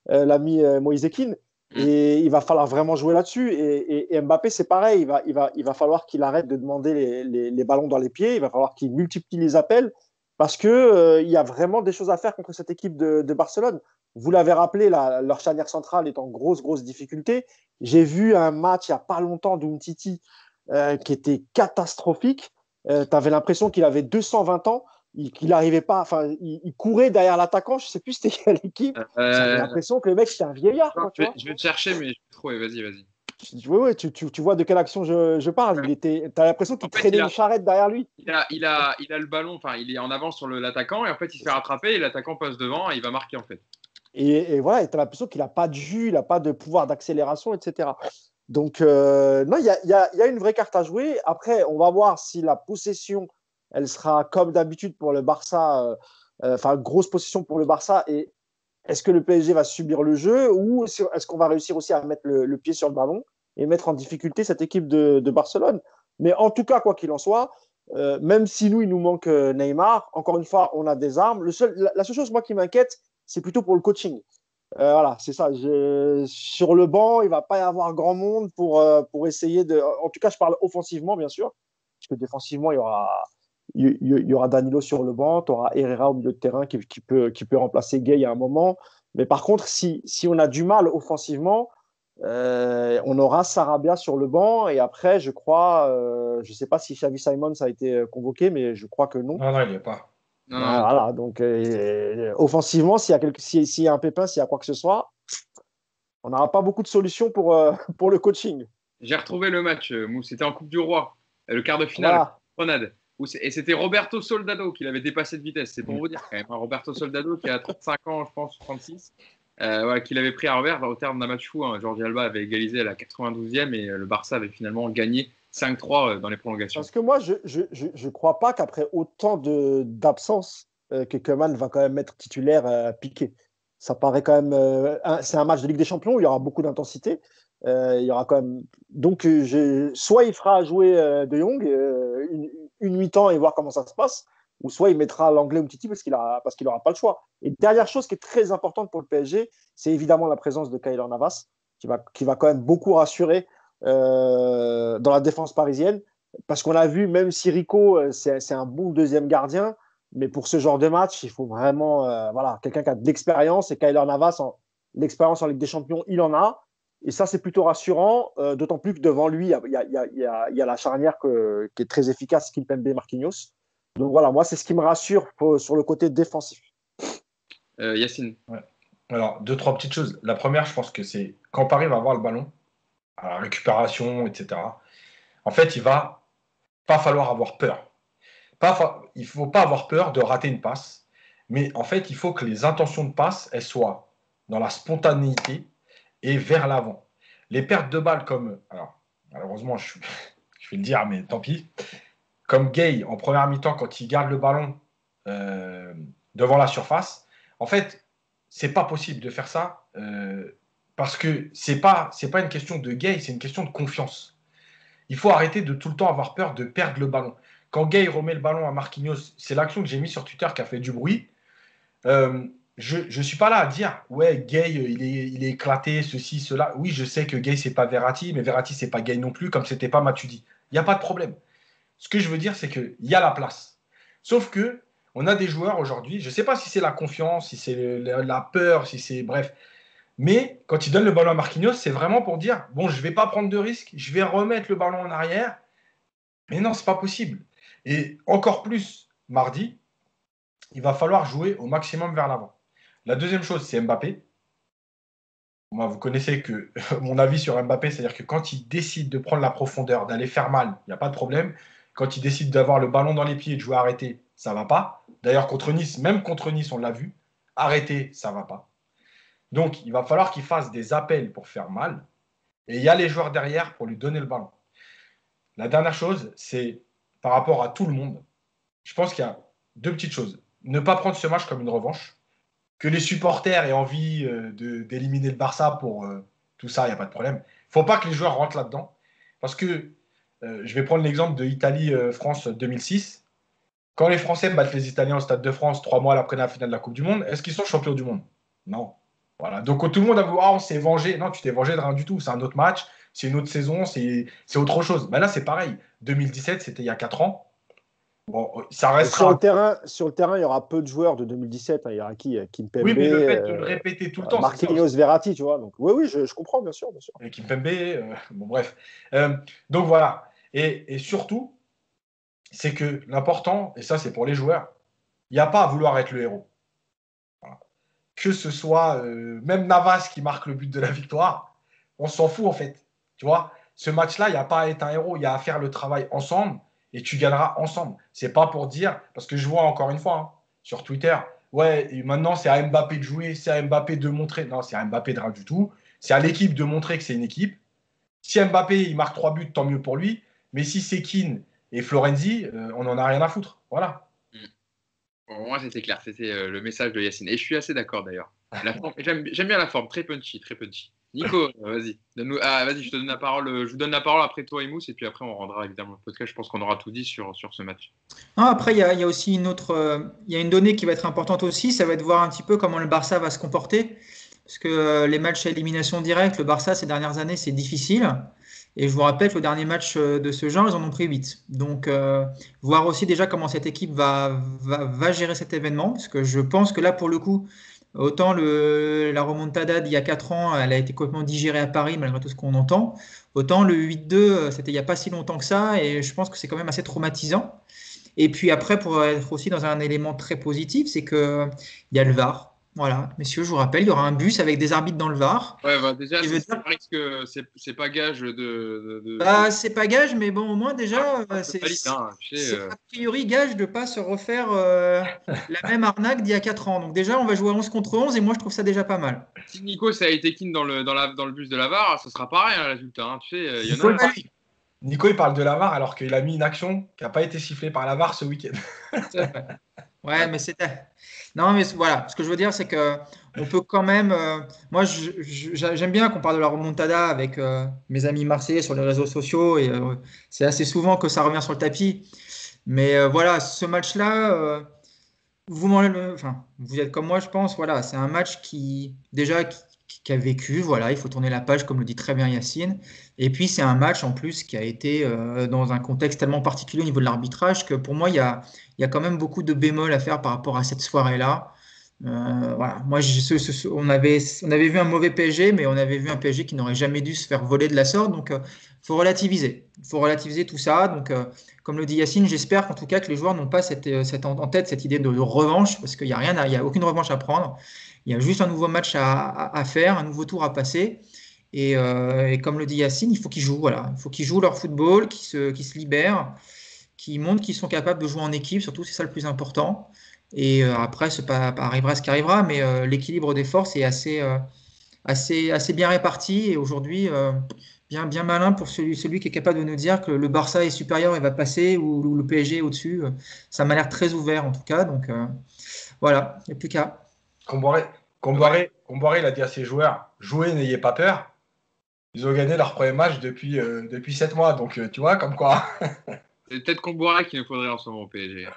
l'ami Moïse Keane. Et il va falloir vraiment jouer là-dessus. Et Mbappé, c'est pareil. Il va falloir qu'il arrête de demander les ballons dans les pieds. Il va falloir qu'il multiplie les appels parce qu'il y a vraiment des choses à faire contre cette équipe de Barcelone. Vous l'avez rappelé, leur charnière centrale est en grosse difficulté. J'ai vu un match il n'y a pas longtemps d'Umtiti qui était catastrophique. Tu avais l'impression qu'il avait 220 ans. Il n'arrivait pas, enfin, il courait derrière l'attaquant, je ne sais plus c'était quelle équipe. J'avais l'impression que le mec c'était un vieillard. Quoi, je vais te chercher, mais je vais trouver. Vas-y. Oui, tu vois de quelle action je parle. Tu as l'impression qu'il traînait une charrette derrière lui. Il a le ballon, enfin, il est en avance sur l'attaquant, et en fait, il se fait rattraper, et l'attaquant passe devant, et il va marquer, en fait. Et voilà, tu as l'impression qu'il n'a pas de jus, il n'a pas de pouvoir d'accélération, etc. Donc, non, il y a une vraie carte à jouer. Après, on va voir si la possession, elle sera comme d'habitude pour le Barça, enfin, grosse possession pour le Barça. Et est-ce que le PSG va subir le jeu ou est-ce qu'on va réussir aussi à mettre le pied sur le ballon et mettre en difficulté cette équipe de Barcelone? Mais en tout cas, quoi qu'il en soit, même si il nous manque Neymar, encore une fois, on a des armes. La seule chose, moi, qui m'inquiète, c'est plutôt pour le coaching. Voilà, c'est ça. Sur le banc, il ne va pas y avoir grand monde pour essayer de. En tout cas, je parle offensivement, bien sûr, parce que défensivement, il y aura Danilo sur le banc, tu auras Herrera au milieu de terrain qui peut remplacer Gay à un moment. Mais par contre, si on a du mal offensivement, on aura Sarabia sur le banc. Et après, je crois, je ne sais pas si Xavi Simons a été convoqué, mais je crois que non. Non, il n'y est pas. Non, voilà, donc offensivement, s'il y a un pépin, s'il y a quoi que ce soit, on n'aura pas beaucoup de solutions pour le coaching. J'ai retrouvé le match, c'était en Coupe du Roi, le quart de finale, Grenade. Et c'était Roberto Soldado qui l'avait dépassé de vitesse. C'est pour vous dire quand même. Roberto Soldado qui a 35 ans, je pense, 36, qui l'avait pris à revers au terme d'un match fou. Jordi Alba avait égalisé à la 92e et le Barça avait finalement gagné 5-3 dans les prolongations. Parce que moi, je ne crois pas qu'après autant d'absence, que Koeman va quand même mettre titulaire Piqué. Ça paraît quand même. C'est un match de Ligue des Champions où il y aura beaucoup d'intensité. Il y aura quand même. Donc, soit il fera jouer De Jong une mi-temps et voir comment ça se passe, ou soit il mettra l'anglais ou Titi parce qu'il n'aura pas le choix. Et dernière chose qui est très importante pour le PSG, c'est évidemment la présence de Keylor Navas, qui va quand même beaucoup rassurer dans la défense parisienne. Parce qu'on a vu, même si Rico, c'est un bon deuxième gardien, mais pour ce genre de match, il faut vraiment quelqu'un qui a de l'expérience. Et Keylor Navas, l'expérience en Ligue des Champions, il en a. Et ça, c'est plutôt rassurant, d'autant plus que devant lui, il y a la charnière qui est très efficace, Kimpembe et Marquinhos. Donc voilà, moi, c'est ce qui me rassure sur le côté défensif. Yacine. Ouais. Alors, 2-3 petites choses. La première, je pense que c'est quand Paris va avoir le ballon, à la récupération, etc., en fait, il va pas falloir avoir peur. Il ne faut pas avoir peur de rater une passe, mais en fait, il faut que les intentions de passe, elles soient dans la spontanéité et vers l'avant. Les pertes de balles comme, alors malheureusement je vais le dire, mais tant pis, comme Gay en première mi-temps quand il garde le ballon devant la surface, en fait, c'est pas possible de faire ça parce que c'est pas une question de Gay, c'est une question de confiance. Il faut arrêter de tout le temps avoir peur de perdre le ballon. Quand Gay remet le ballon à Marquinhos, c'est l'action que j'ai mise sur Twitter qui a fait du bruit. Je ne suis pas là à dire ouais, Gay, il est éclaté, ceci, cela. Oui, je sais que Gay, c'est pas Verratti, mais Verratti, c'est pas Gay non plus, comme c'était pas Matuidi. Il n'y a pas de problème. Ce que je veux dire, c'est qu'il y a la place. Sauf que on a des joueurs aujourd'hui, je ne sais pas si c'est la confiance, si c'est la peur, si c'est bref. Mais quand ils donnent le ballon à Marquinhos, c'est vraiment pour dire bon, je ne vais pas prendre de risques, je vais remettre le ballon en arrière. Mais non, c'est pas possible. Et encore plus mardi, il va falloir jouer au maximum vers l'avant. La deuxième chose, c'est Mbappé. Moi, vous connaissez que mon avis sur Mbappé, c'est-à-dire que quand il décide de prendre la profondeur, d'aller faire mal, il n'y a pas de problème. quand il décide d'avoir le ballon dans les pieds et de jouer arrêté, ça ne va pas. D'ailleurs, contre Nice, même contre Nice, on l'a vu, arrêté, ça ne va pas. Donc, il va falloir qu'il fasse des appels pour faire mal. Et il y a les joueurs derrière pour lui donner le ballon. La dernière chose, c'est par rapport à tout le monde. Je pense qu'il y a deux petites choses. Ne pas prendre ce match comme une revanche. Que les supporters aient envie d'éliminer le Barça pour tout ça, il n'y a pas de problème. Il ne faut pas que les joueurs rentrent là-dedans. Parce que, je vais prendre l'exemple de Italie-France 2006. Quand les Français battent les Italiens au Stade de France 3 mois après la finale de la Coupe du Monde, est-ce qu'ils sont champions du monde? Non. Voilà. Donc tout le monde a vu, on s'est vengé. Non, tu t'es vengé de rien du tout. C'est un autre match, c'est une autre saison, c'est autre chose. Ben là, c'est pareil. 2017, c'était il y a 4 ans. Bon, ça restera. Sur le terrain, il y aura peu de joueurs de 2017. Il y aura qui? Kimpembe. Oui, mais le fait de le répéter tout le temps. Marquinhos, Verratti, tu vois. Donc, oui, je comprends, bien sûr. Et Kimpembe, bon, bref. Donc voilà. Et surtout, c'est que l'important, et ça, c'est pour les joueurs, il n'y a pas à vouloir être le héros. Voilà. Que ce soit même Navas qui marque le but de la victoire, on s'en fout en fait. Tu vois, ce match-là, il n'y a pas à être un héros, il y a à faire le travail ensemble et tu gagneras ensemble. C'est pas pour dire, parce que je vois encore une fois sur Twitter, ouais, et maintenant c'est à Mbappé de jouer, c'est à Mbappé de montrer. Non, c'est à Mbappé de rien du tout. C'est à l'équipe de montrer que c'est une équipe. Si Mbappé il marque 3 buts, tant mieux pour lui. Mais si c'est Keane et Florenzi, on n'en a rien à foutre. Voilà. Pour moi, c'était clair. C'était le message de Yacine. Et je suis assez d'accord d'ailleurs. J'aime bien la forme. Très punchy, très punchy. Nico, vas-y. Vas-y, je te donne la parole. Je vous donne la parole après toi et Mousse. Et puis après, on rendra évidemment le podcast. Je pense qu'on aura tout dit sur ce match. Non, après, il y a aussi il y a une donnée qui va être importante aussi. Ça va être de voir un petit peu comment le Barça va se comporter. Parce que les matchs à élimination directe, le Barça, ces dernières années, c'est difficile. Et je vous rappelle que le dernier match de ce genre, ils en ont pris 8. Donc, voir aussi déjà comment cette équipe va gérer cet événement. Parce que je pense que là, pour le coup, autant la remontada d'il y a 4 ans, elle a été complètement digérée à Paris, malgré tout ce qu'on entend. Autant le 8-2, c'était il n'y a pas si longtemps que ça. Et je pense que c'est quand même assez traumatisant. Et puis après, pour être aussi dans un élément très positif, c'est qu'il y a le VAR. Voilà, messieurs, je vous rappelle, il y aura un bus avec des arbitres dans le VAR. Ouais, bah déjà, c'est pas gage de... C'est pas gage, mais bon, au moins déjà, c'est a priori gage de ne pas se refaire la même arnaque d'il y a 4 ans. Donc déjà, on va jouer à 11 contre 11 et moi, je trouve ça déjà pas mal. Si Nico, ça a été Keane dans le bus de la VAR, ça sera pareil, le résultat. Hein. Tu sais, Nico, il parle de la VAR alors qu'il a mis une action qui n'a pas été sifflée par la VAR ce week-end. Ouais, mais c'était... Non, mais voilà, ce que je veux dire, c'est qu'on peut quand même... moi, j'aime bien qu'on parle de la remontada avec mes amis marseillais sur les réseaux sociaux, et c'est assez souvent que ça revient sur le tapis. Mais voilà, ce match-là, vous êtes comme moi, je pense, voilà, c'est un match qui a vécu, voilà, il faut tourner la page, comme le dit très bien Yacine. Et puis, c'est un match, en plus, qui a été dans un contexte tellement particulier au niveau de l'arbitrage que pour moi, il y a quand même beaucoup de bémols à faire par rapport à cette soirée-là. Voilà. Moi, on avait vu un mauvais PSG, mais on avait vu un PSG qui n'aurait jamais dû se faire voler de la sorte. Donc, faut relativiser. Il faut relativiser tout ça. Donc, comme le dit Yacine, j'espère qu'en tout cas que les joueurs n'ont pas en tête cette idée de revanche, parce qu'il n'y a aucune revanche à prendre. Il y a juste un nouveau match à faire, un nouveau tour à passer. Et comme le dit Yacine, il faut qu'ils jouent. Voilà. Il faut qu'ils jouent leur football, qu'ils se libèrent, qu'ils montrent qu'ils sont capables de jouer en équipe. Surtout, c'est ça le plus important. Et après, arrivera ce qui arrivera, mais l'équilibre des forces est assez bien réparti. Et aujourd'hui, bien malin pour celui qui est capable de nous dire que le Barça est supérieur et va passer, ou le PSG est au-dessus. Ça m'a l'air très ouvert en tout cas. Donc voilà, il n'y a plus qu'à. Comboiré, il a dit à ses joueurs, jouez, n'ayez pas peur. Ils ont gagné leur premier match depuis 7 mois. Donc, tu vois, comme quoi. C'est peut-être Comboiré qu'il nous faudrait en ce moment au PSG.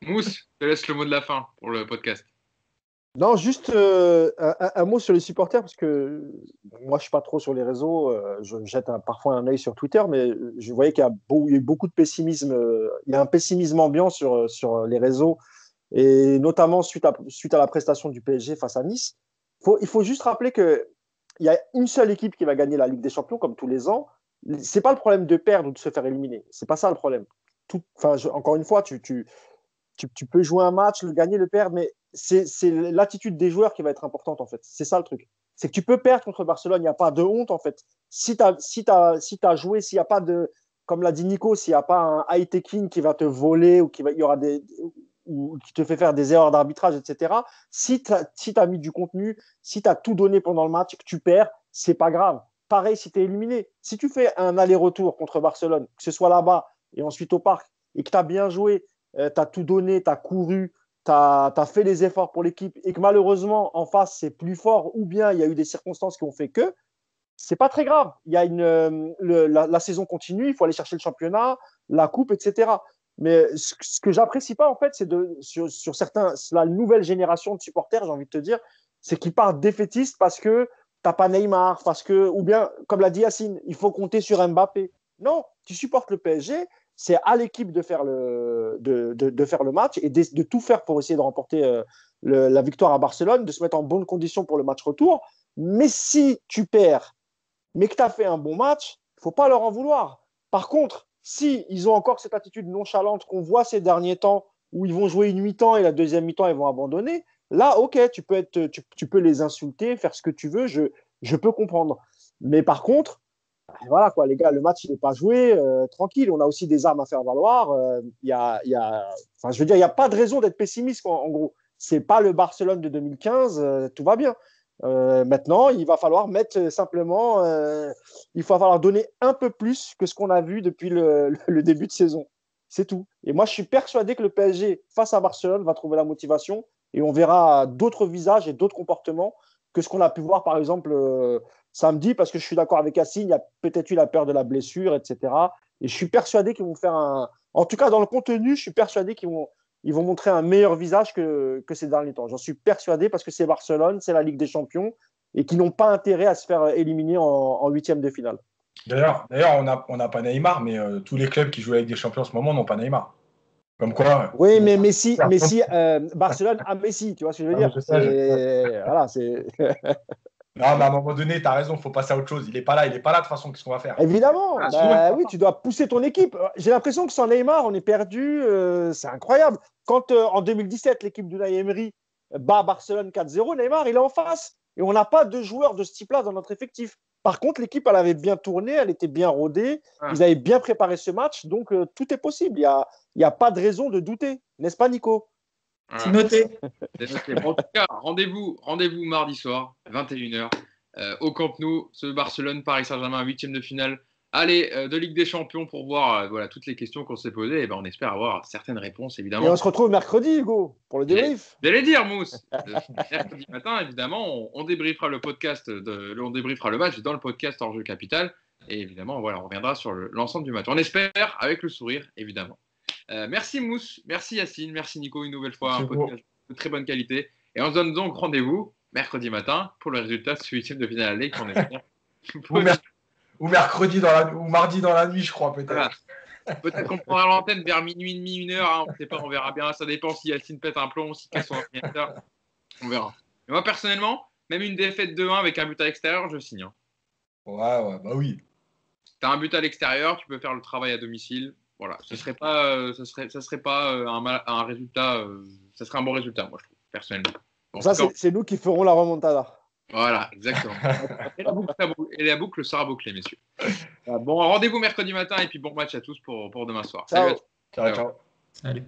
Mousse, je te laisse le mot de la fin pour le podcast. Non, juste un mot sur les supporters, parce que moi, je ne suis pas trop sur les réseaux. Je jette parfois un œil sur Twitter, mais je voyais qu'il y a eu beaucoup de pessimisme. Il y a un pessimisme ambiant sur les réseaux, et notamment suite à la prestation du PSG face à Nice. Il faut juste rappeler qu'il y a une seule équipe qui va gagner la Ligue des Champions, comme tous les ans. Ce n'est pas le problème de perdre ou de se faire éliminer. Ce n'est pas ça le problème. Encore une fois, tu peux jouer un match, le gagner, le perdre, mais c'est l'attitude des joueurs qui va être importante, en fait. C'est ça le truc. C'est que tu peux perdre contre Barcelone, il n'y a pas de honte, en fait. Si tu as joué, s'il n'y a pas de... comme l'a dit Nico, s'il n'y a pas un high-taking qui va te voler ou ou qui te fait faire des erreurs d'arbitrage, etc., si tu as mis du contenu, si tu as tout donné pendant le match, que tu perds, c'est pas grave. Pareil si tu es éliminé. Si tu fais un aller-retour contre Barcelone, que ce soit là-bas et ensuite au parc, et que tu as bien joué, tu as tout donné, tu as couru, tu as fait les efforts pour l'équipe, et que malheureusement, en face, c'est plus fort, ou bien il y a eu des circonstances qui ont fait que, c'est pas très grave. Il y a la saison continue, il faut aller chercher le championnat, la coupe, etc. Mais ce que j'apprécie pas, en fait, c'est sur certains, la nouvelle génération de supporters, j'ai envie de te dire, c'est qu'ils partent défaitistes parce que t'as pas Neymar, ou bien, comme l'a dit Yacine, il faut compter sur Mbappé. Non, tu supportes le PSG, c'est à l'équipe de faire de faire le match et de tout faire pour essayer de remporter la victoire à Barcelone, de se mettre en bonne condition pour le match retour. Mais si tu perds, mais que tu as fait un bon match, il ne faut pas leur en vouloir. Par contre, si ils ont encore cette attitude nonchalante qu'on voit ces derniers temps, où ils vont jouer une mi-temps et la deuxième mi-temps, ils vont abandonner, là, ok, tu peux les insulter, faire ce que tu veux, je peux comprendre. Mais par contre, voilà quoi, les gars, le match, il n'est pas joué, tranquille, on a aussi des armes à faire valoir. Enfin, je veux dire, il n'y a pas de raison d'être pessimiste, en gros. Ce n'est pas le Barcelone de 2015, tout va bien. Maintenant, il va falloir mettre simplement, il va falloir donner un peu plus que ce qu'on a vu depuis le début de saison. C'est tout. Et moi, je suis persuadé que le PSG, face à Barcelone, va trouver la motivation et on verra d'autres visages et d'autres comportements que ce qu'on a pu voir, par exemple, samedi, parce que je suis d'accord avec Yacine, il y a peut-être eu la peur de la blessure, etc. Et je suis persuadé qu'ils vont faire en tout cas, dans le contenu, je suis persuadé qu'ils vont montrer un meilleur visage que ces derniers temps. J'en suis persuadé parce que c'est Barcelone, c'est la Ligue des Champions et qu'ils n'ont pas intérêt à se faire éliminer en huitième de finale. D'ailleurs, on n'a pas Neymar, mais tous les clubs qui jouent avec des champions en ce moment n'ont pas Neymar. Comme quoi. Oui, mais Messi, Barcelone a Messi, tu vois ce que je veux dire? Voilà, c'est. Non, mais à un moment donné, tu as raison, il faut passer à autre chose. Il n'est pas là de toute façon, qu'est-ce qu'on va faire? Évidemment, oui, tu dois pousser ton équipe. J'ai l'impression que sans Neymar, on est perdu. C'est incroyable. Quand en 2017, l'équipe d'Unai Emery bat Barcelone 4-0, Neymar, il est en face. Et on n'a pas de joueurs de ce type-là dans notre effectif. Par contre, l'équipe, elle avait bien tourné, elle était bien rodée. Ils avaient bien préparé ce match. Donc, tout est possible. Il n'y a pas de raison de douter. N'est-ce pas, Nico? C'est noté. C'est noté. Bon, en tout cas, rendez-vous mardi soir, 21h, au Camp Nou, ce Barcelone-Paris Saint-Germain, 8e de finale. Allez, de Ligue des Champions pour voir voilà, toutes les questions qu'on s'est posées. Et ben, on espère avoir certaines réponses, évidemment. Et on se retrouve mercredi, Hugo, pour le débrief. J'allais dire, Mousse. Mercredi matin, évidemment, on débriefera le podcast, on débriefera le match dans le podcast Hors Jeu Capital. Et évidemment, voilà, on reviendra sur l'ensemble du match. On espère avec le sourire, évidemment. Merci Mousse, merci Yacine, merci Nico une nouvelle fois, un podcast de très bonne qualité. Et on se donne donc rendez-vous mercredi matin pour le résultat de ce 8e de finale à la Ligue qu'on espère. Ou mardi dans la nuit, je crois, peut-être. Voilà. Peut-être qu'on prendra l'antenne vers minuit et demi, 1h, hein, on ne sait pas, on verra bien. Ça dépend si Yacine pète un plomb, si casse son ordinateur. On verra. Mais moi, personnellement, même une défaite 2-1 avec un but à l'extérieur, je signe. Hein. Ouais, bah oui. Tu as un but à l'extérieur, tu peux faire le travail à domicile. Voilà, ce serait pas un résultat, ça serait un bon résultat, moi je trouve, personnellement. Bon, ça, c'est nous qui ferons la remontada. Voilà, exactement. Et la boucle sera bouclée, messieurs. Bon, rendez-vous mercredi matin et puis bon match à tous pour demain soir. Ciao. Salut. Ciao. Salut.